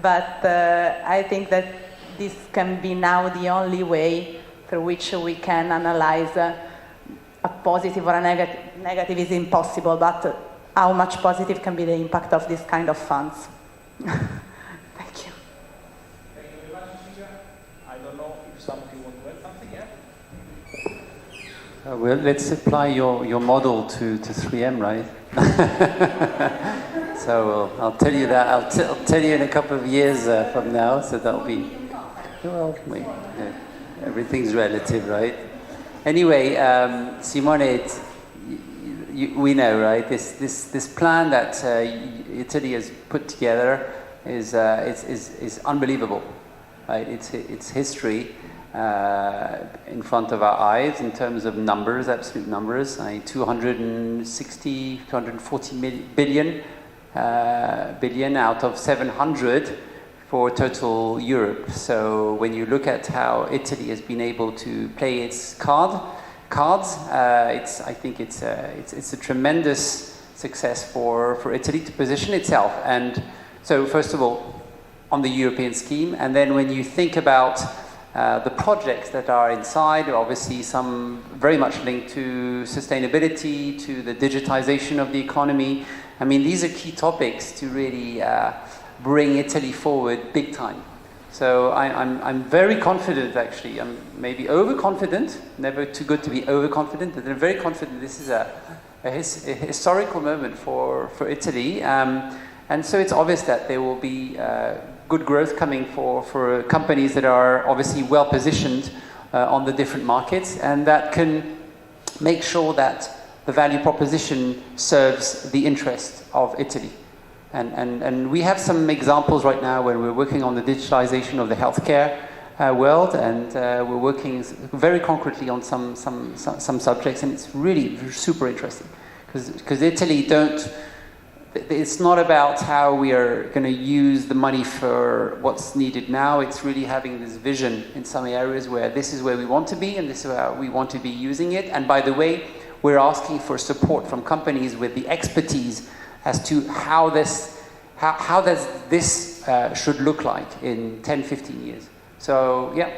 but I think that this can be now the only way through which we can analyze a positive or a negative is impossible, but how much positive can be the impact of this kind of funds. Thank you. Thank you very much, Cecilia. I don't know if some of you want to add something, yeah? Well, let's apply your model to 3M, right? So I'll tell you that. I'll tell you in a couple of years from now. So that'll be. Well, everything's relative, right? Anyway, Simone, we know, right? This plan that Italy has put together is unbelievable, right? It's history in front of our eyes in terms of numbers, absolute numbers. 240 billion out of 700 for total Europe. So when you look at how Italy has been able to play its cards, I think it's a tremendous success for Italy to position itself. And so first of all, on the European scheme, and then when you think about the projects that are inside, obviously some very much linked to sustainability, to the digitization of the economy. I mean, these are key topics to really bring Italy forward big time. So I'm very confident, actually. I'm maybe overconfident, never too good to be overconfident, but I'm very confident this is a historical moment for Italy. And so it's obvious that there will be good growth coming for companies that are obviously well positioned on the different markets, and that can make sure that the value proposition serves the interest of Italy. And we have some examples right now when we're working on the digitalization of the healthcare world, and we're working very concretely on some subjects, and it's really super interesting. because Italy it's not about how we are going to use the money for what's needed now. It's really having this vision in some areas where this is where we want to be and this is where we want to be using it. And by the way, we're asking for support from companies with the expertise as to how this should look like in 10, 15 years. So yeah,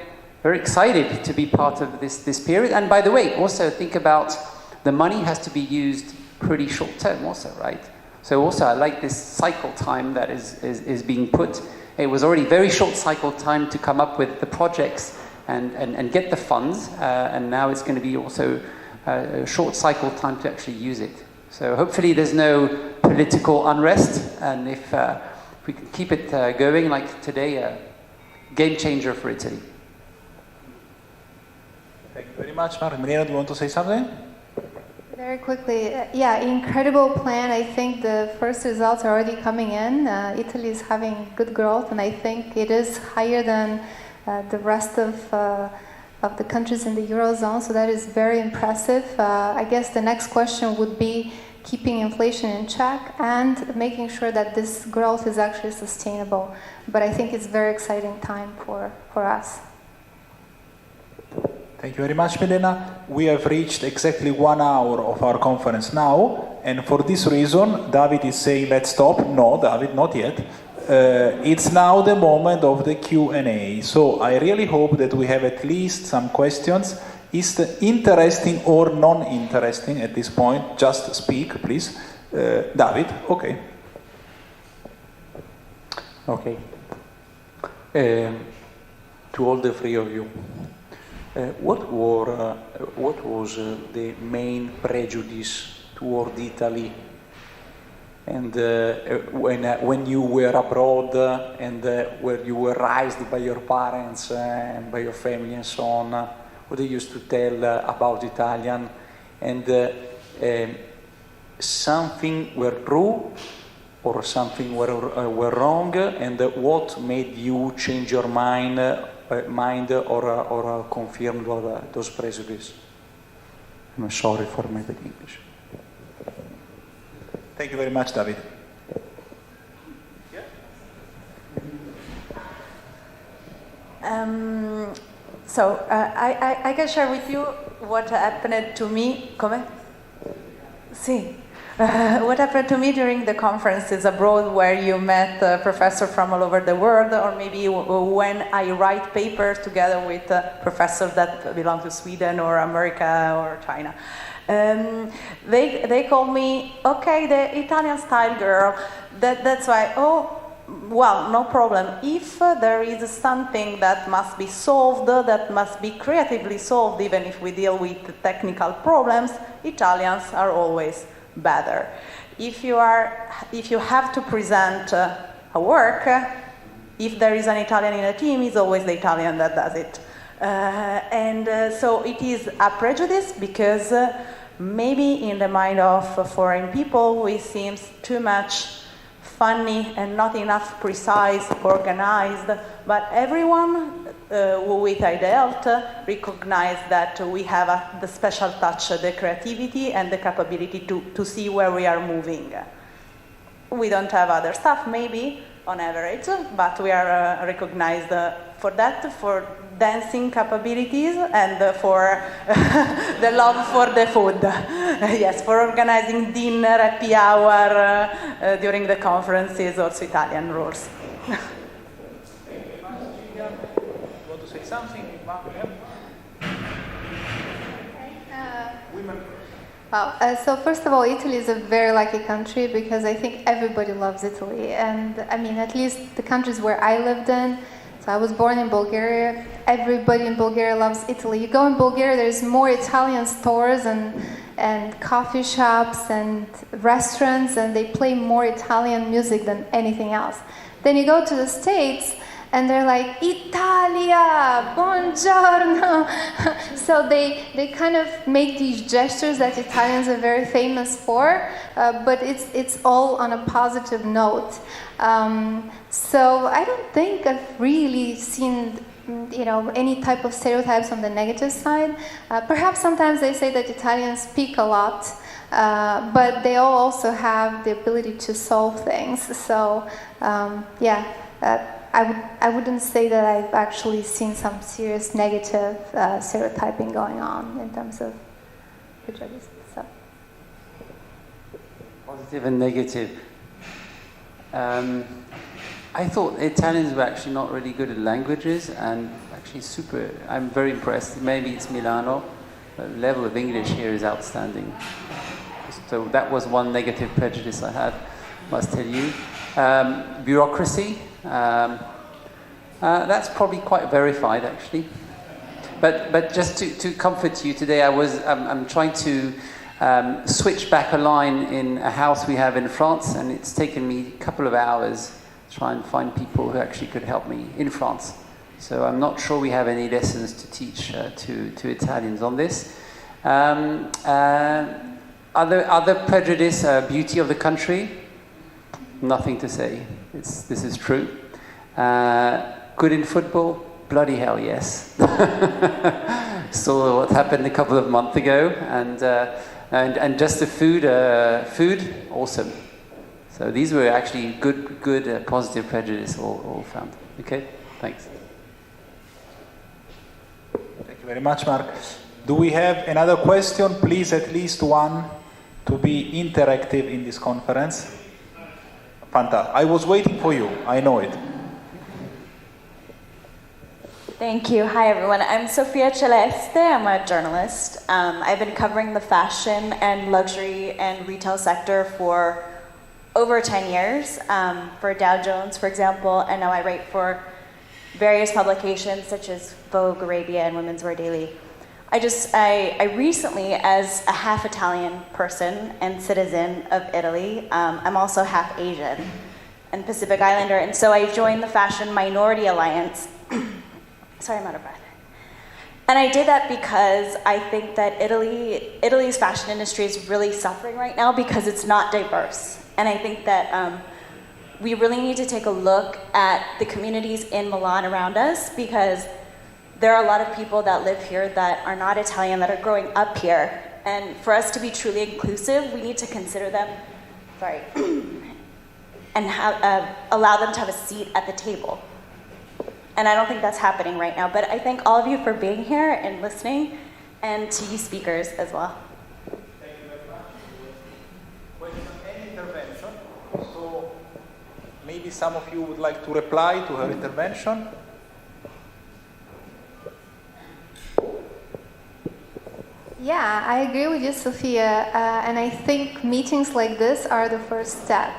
very excited to be part of this period. And by the way, also think about the money has to be used pretty short term also, right? So also I like this cycle time that is being put. It was already very short cycle time to come up with the projects and get the funds, and now it's going to be also a short cycle time to actually use it. So hopefully there's no political unrest, and if we can keep it going like today, a game changer for Italy. Thank you very much, Mark. Milena, do you want to say something? Very quickly, yeah, incredible plan. I think the first results are already coming in. Italy is having good growth, and I think it is higher than the rest of the countries in the Eurozone, so that is very impressive. I guess the next question would be keeping inflation in check and making sure that this growth is actually sustainable. But I think it's a very exciting time for us. Thank you very much, Milena. We have reached exactly 1 hour of our conference now, and for this reason, David is saying let's stop. No, David, not yet. It's now the moment of the Q&A. So I really hope that we have at least some questions. Is it interesting or non-interesting at this point? Just speak, please. David, okay. Okay. To all the three of you. What was the main prejudice toward Italy, and when you were abroad and where you were raised by your parents and by your family and so on? What they used to tell about Italian, and something were true or something were wrong, and what made you change your mind or confirm those prejudices? I'm sorry for my bad English. Thank you very much, David. So I can share with you what happened to me. Come? Sì. What happened to me during the conferences abroad, where you met professors from all over the world, or maybe when I write papers together with professors that belong to Sweden or America or China. They call me, okay, the Italian style girl. That's why, oh, well, no problem. If there is something that must be solved, that must be creatively solved, even if we deal with technical problems, Italians are always better. If you have to present a work, if there is an Italian in a team, it's always the Italian that does it. So it is a prejudice, because maybe in the mind of foreign people we seem too much funny and not enough precise, organized, but everyone with I dealt recognize that we have the special touch, the creativity and the capability to see where we are moving. We don't have other stuff, maybe, on average, but we are recognized for that, for dancing capabilities and for the love for the food. Yes, for organizing dinner, happy hour during the conferences, also Italian rules. You want to say something? Women. Well, so first of all, Italy is a very lucky country, because I think everybody loves Italy. And I mean, at least the countries where I lived in, so I was born in Bulgaria, everybody in Bulgaria loves Italy. You go in Bulgaria, there's more Italian stores and coffee shops and restaurants, and they play more Italian music than anything else. Then you go to the States, and they're like, Italia, buongiorno. So they kind of make these gestures that Italians are very famous for, but it's all on a positive note. So I don't think I've really seen any type of stereotypes on the negative side. Perhaps sometimes they say that Italians speak a lot, but they all also have the ability to solve things. So I wouldn't say that I've actually seen some serious negative stereotyping going on in terms of prejudice. So. Positive and negative. I thought Italians were actually not really good at languages, and actually I'm very impressed. Maybe it's Milano. The level of English here is outstanding. So that was one negative prejudice I had, must tell you. Bureaucracy. That's probably quite verified, actually. But just to comfort you today, I'm trying to switch back a line in a house we have in France, and it's taken me a couple of hours to try and find people who actually could help me in France. So I'm not sure we have any lessons to teach to Italians on this. Other prejudice, beauty of the country, nothing to say. This is true. Good in football, bloody hell, yes. Saw what happened a couple of months ago, and just the food, awesome. So these were actually good positive prejudice all found. Okay, thanks. Thank you very much, Marc. Do we have another question? Please, at least one, to be interactive in this conference. Fantastic. I was waiting for you. I know it. Thank you. Hi, everyone. I'm Sophia Celeste. I'm a journalist. I've been covering the fashion and luxury and retail sector for over 10 years, for Dow Jones, for example, and now I write for various publications such as Vogue, Arabia, and Women's Wear Daily. I recently, as a half Italian person and citizen of Italy, I'm also half Asian and Pacific Islander, and so I joined the Fashion Minority Alliance. Sorry, I'm out of breath. And I did that because I think that Italy's fashion industry is really suffering right now because it's not diverse. And I think that we really need to take a look at the communities in Milan around us, because there are a lot of people that live here that are not Italian, that are growing up here. And for us to be truly inclusive, we need to consider them, and allow them to have a seat at the table. And I don't think that's happening right now. But I thank all of you for being here and listening, and to you speakers as well. Thank you very much. Question and intervention. So maybe some of you would like to reply to her intervention. Yeah, I agree with you, Sophia, and I think meetings like this are the first step.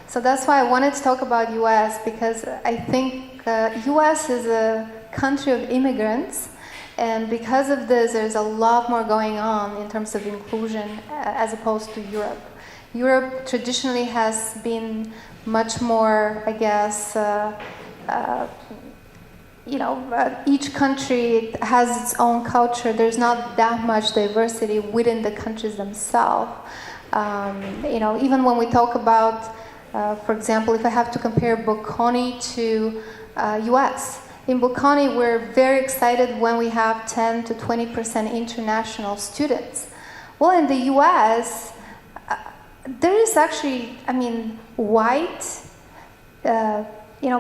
So that's why I wanted to talk about US, because I think US is a country of immigrants, and because of this, there's a lot more going on in terms of inclusion as opposed to Europe. Europe traditionally has been much more, I guess, each country has its own culture. There's not that much diversity within the countries themselves. Even when we talk about, for example, if I have to compare Bocconi to US. In Bocconi, we're very excited when we have 10 to 20% international students. Well, in the US, there is actually, white,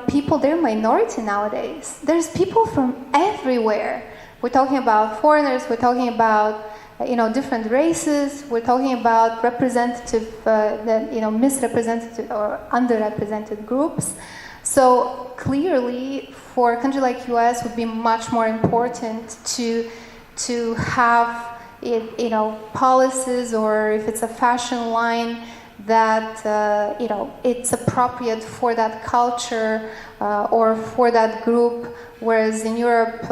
people, they're minority nowadays. There's people from everywhere. We're talking about foreigners, we're talking about, different races, we're talking about representative, misrepresented or underrepresented groups. So clearly, for a country like US, it would be much more important to have policies, or if it's a fashion line, that it's appropriate for that culture or for that group. Whereas in Europe,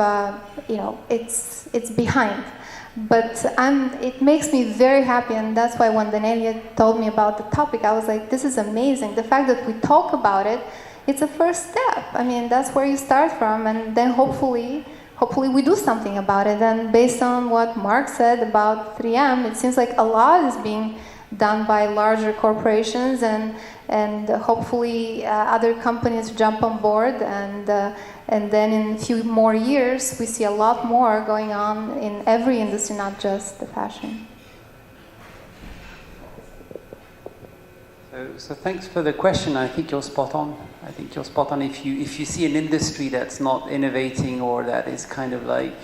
it's behind. But it makes me very happy, and that's why when Daniele told me about the topic, I was like, this is amazing. The fact that we talk about it, it's a first step. That's where you start from, and then hopefully we do something about it. And based on what Marc said about 3M, it seems like a lot is being done by larger corporations, and hopefully other companies jump on board, and then in a few more years we see a lot more going on in every industry, not just the fashion. So thanks for the question. I think you're spot on. If you see an industry that's not innovating or that is kind of like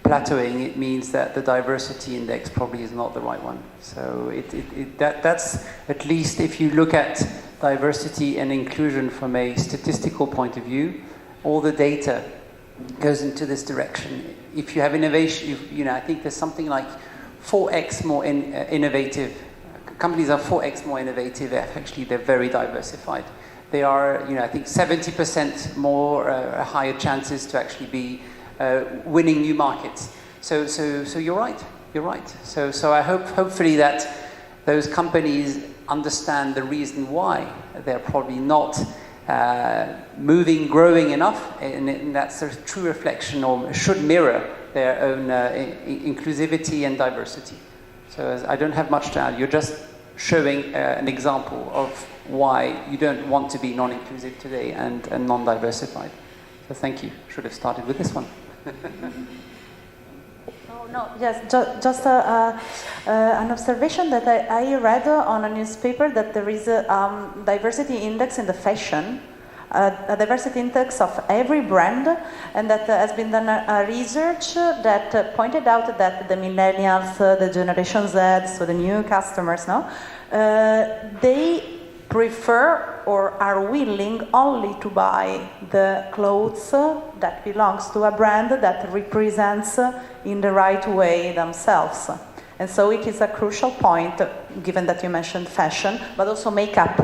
plateauing, it means that the diversity index probably is not the right one. So that's at least if you look at diversity and inclusion from a statistical point of view, all the data goes into this direction. If you have innovation, I think there's something like 4x more innovative. Companies are 4x more innovative. Actually, they're very diversified. They are, I think 70% more higher chances to actually be winning new markets. So you're right. So I hope hopefully that those companies understand the reason why they're probably not growing enough, and that's a true reflection or should mirror their own inclusivity and diversity. So I don't have much to add. You're just showing an example of why you don't want to be non-inclusive today and non-diversified. So thank you. Should have started with this one. Yes, just an observation that I read on a newspaper that there is a diversity index in the fashion, a diversity index of every brand, and that has been done a research that pointed out that the millennials, the Generation Z, so the new customers, they prefer or are willing only to buy the clothes that belongs to a brand that represents in the right way themselves. And so it is a crucial point, given that you mentioned fashion, but also makeup.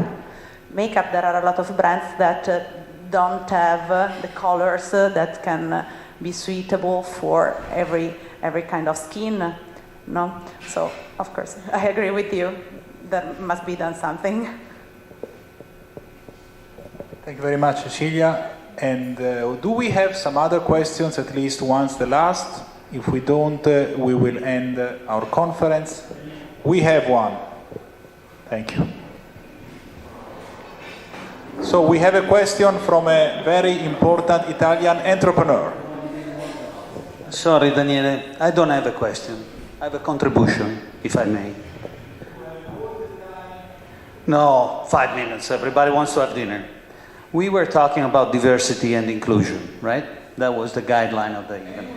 Makeup, there are a lot of brands that don't have the colors that can be suitable for every kind of skin. No? So, of course, I agree with you. There must be done something. Thank you very much, Cecilia. And do we have some other questions, at least once the last? If we don't, we will end our conference. We have one. Thank you. So we have a question from a very important Italian entrepreneur. Sorry, Daniele, I don't have a question. I have a contribution, if I may. No, 5 minutes. Everybody wants to have dinner. We were talking about diversity and inclusion, right? That was the guideline of the event.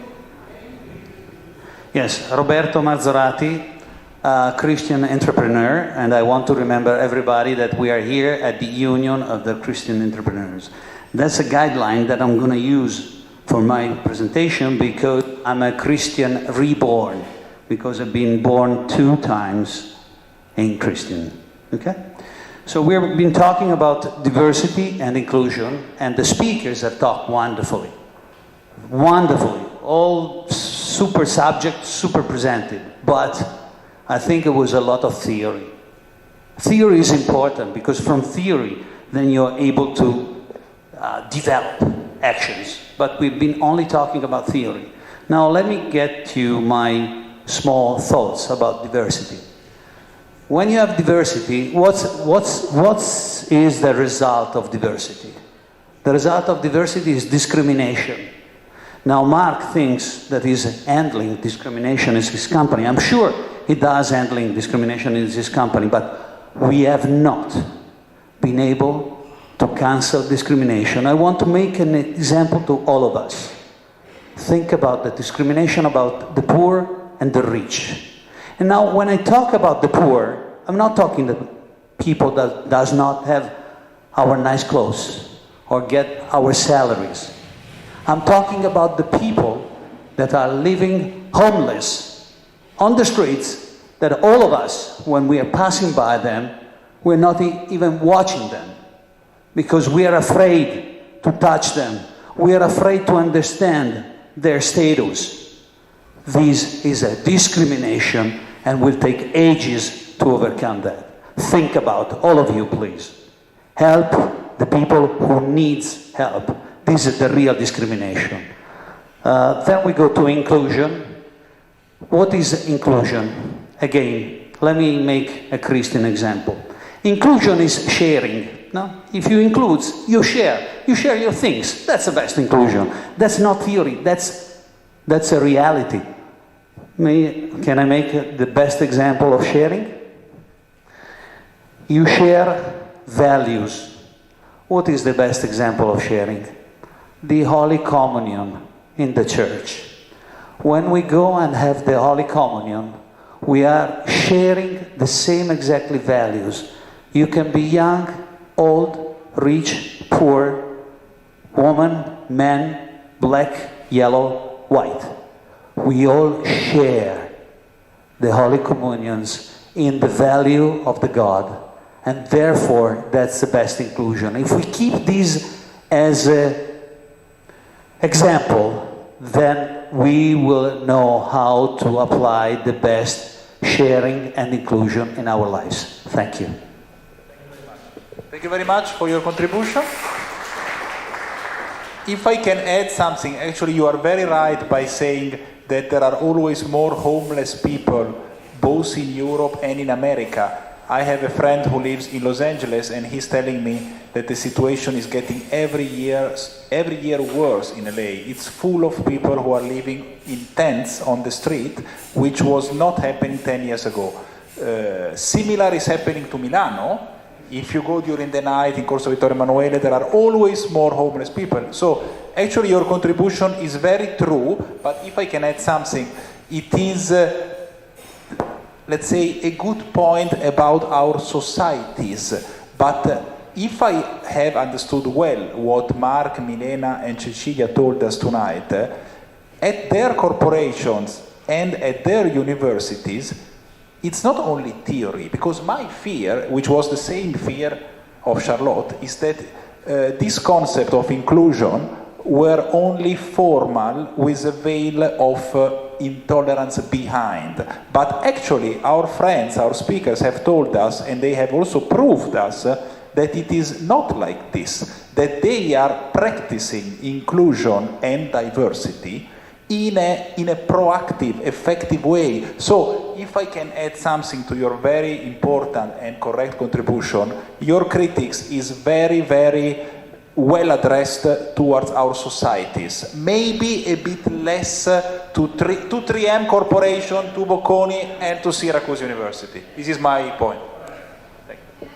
Yes, Roberto Marzorati, a Christian entrepreneur, and I want to remember everybody that we are here at the Union of the Christian Entrepreneurs. That's a guideline that I'm going to use for my presentation because I'm a Christian reborn, because I've been born 2 times in Christian. Okay? So we've been talking about diversity and inclusion, and the speakers have talked wonderfully. Wonderfully. All super subject, super presented. But I think it was a lot of theory. Theory is important because from theory, then you're able to develop actions. But we've been only talking about theory. Now let me get to my small thoughts about diversity. When you have diversity, what is the result of diversity? The result of diversity is discrimination. Now Marc thinks that he's handling discrimination in his company. I'm sure he does handling discrimination in his company, but we have not been able to cancel discrimination. I want to make an example to all of us. Think about the discrimination about the poor and the rich. And now when I talk about the poor, I'm not talking the people that does not have our nice clothes or get our salaries. I'm talking about the people that are living homeless on the streets, that all of us, when we are passing by them, we're not even watching them because we are afraid to touch them. We are afraid to understand their status. This is a discrimination and will take ages to overcome that. Think about, all of you, please. Help the people who needs help. This is the real discrimination. Then we go to inclusion. What is inclusion? Again, let me make a Christian example. Inclusion is sharing. No? If you include, you share. You share your things. That's the best inclusion. That's not theory. That's a reality. Can I make the best example of sharing? You share values. What is the best example of sharing? The Holy Communion in the church. When we go and have the Holy Communion, we are sharing the same exactly values. You can be young, old, rich, poor, woman, man, black, yellow, white. We all share the Holy Communions in the value of the God, and therefore that's the best inclusion. If we keep this as an example, then we will know how to apply the best sharing and inclusion in our lives. Thank you. Thank you very much for your contribution. If I can add something, actually you are very right by saying that there are always more homeless people both in Europe and in America. I have a friend who lives in Los Angeles and he's telling me that the situation is getting every year worse in LA. It's full of people who are living in tents on the street, which was not happening 10 years ago. Similar is happening to Milano. If you go during the night in Corso Vittorio Emanuele, there are always more homeless people. So actually your contribution is very true, but if I can add something, it is, let's say, a good point about our societies. But if I have understood well what Marc, Milena and Cecilia told us tonight, at their corporations and at their universities, it's not only theory, because my fear, which was the same fear of Charlotte, is that this concept of inclusion were only formal with a veil of intolerance behind. But actually our friends, our speakers have told us, and they have also proved us, that it is not like this, that they are practicing inclusion and diversity in a proactive, effective way. So, if I can add something to your very important and correct contribution, your critics is very, very well addressed towards our societies. Maybe a bit less to 3M Corporation, to Bocconi, and to Syracuse University. This is my point. Thank you.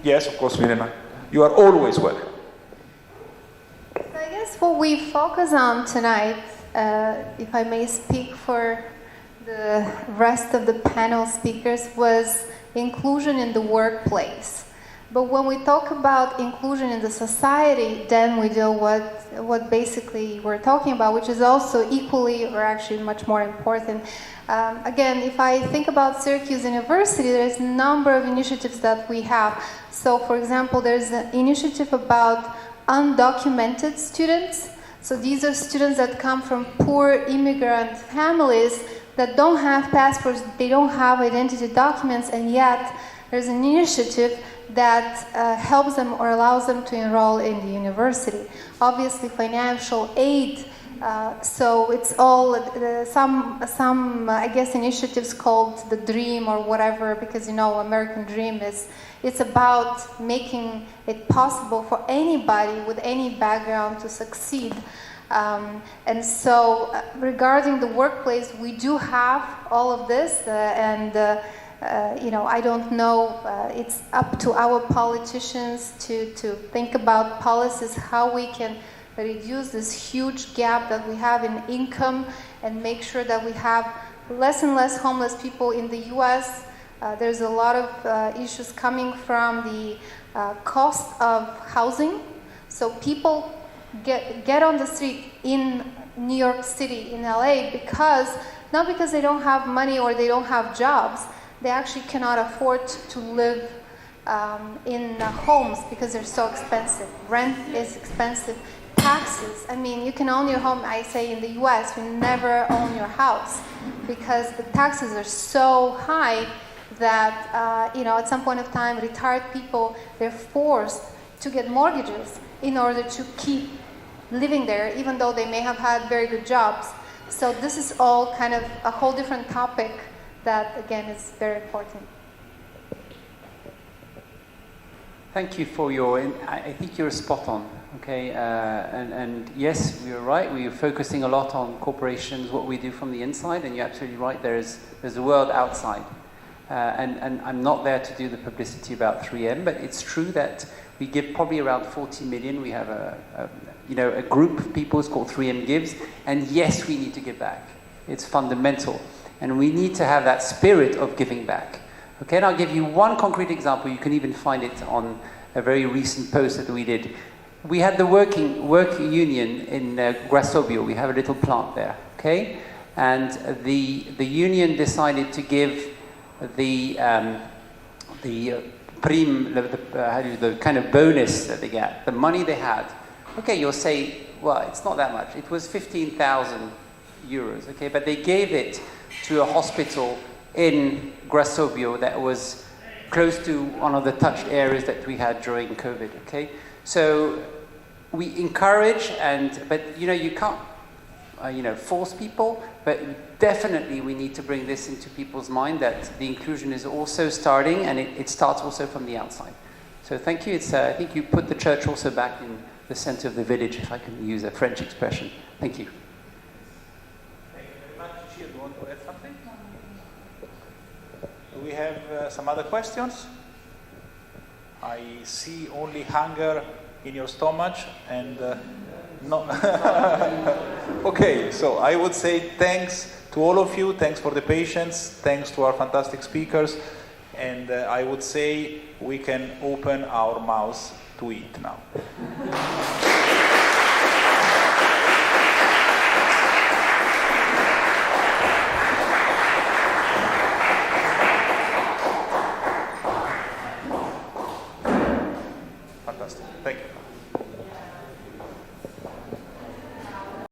Yes, of course, Milena. You are always welcome. So I guess what we focus on tonight, if I may speak for the rest of the panel speakers, was inclusion in the workplace. But when we talk about inclusion in the society, then we do what basically we're talking about, which is also equally, or actually much more important. Again, if I think about Syracuse University, there's a number of initiatives that we have. So, for example, there's an initiative about undocumented students. So these are students that come from poor immigrant families that don't have passports, they don't have identity documents, and yet there's an initiative that helps them or allows them to enroll in the university. Obviously, financial aid. So it's all some I guess initiatives called the Dream or whatever, because you know American Dream it's about making it possible for anybody with any background to succeed. And so regarding the workplace, we do have all of this, and you know, I don't know, it's up to our politicians to think about policies, how we can reduce this huge gap that we have in income and make sure that we have less and less homeless people in the US. There's a lot of issues coming from the cost of housing. So people get on the street in New York City, in LA, not because they don't have money or they don't have jobs, they actually cannot afford to live in homes because they're so expensive. Rent is expensive. Taxes, I mean, you can own your home, I say in the US, you never own your house because the taxes are so high that, you know, at some point of time, retired people, they're forced to get mortgages in order to keep living there, even though they may have had very good jobs. So this is all kind of a whole different topic that, again, is very important. Thank you for your, I think you're spot on, okay? And yes, you're right, we're focusing a lot on corporations, what we do from the inside, and you're absolutely right, there's a world outside. and I'm not there to do the publicity about 3M, but it's true that we give probably around 40 million. We have a group of people, it's called 3M Gives, and yes, we need to give back. It's fundamental, and we need to have that spirit of giving back. Okay, and I'll give you one concrete example. You can even find it on a very recent post that we did. We had the work union in Grassobio. We have a little plant there, okay? And the union decided to give the kind of bonus that they get, the money they had. Okay, you'll say, well, it's not that much. It was 15,000 euros, okay? But they gave it to a hospital in Grassobio that was close to one of the touched areas that we had during COVID, okay? So we encourage, but you can't, force people, but definitely we need to bring this into people's mind that the inclusion is also starting, and it starts also from the outside. So thank you. I think you put the church also back in the center of the village, if I can use a French expression. Thank you. Thank you very much. Chia, do you want to add something? Do we have some other questions? I see only hunger in your stomach and no. Okay, so I would say thanks to all of you, thanks for the patience, thanks to our fantastic speakers, and I would say we can open our mouths to eat now.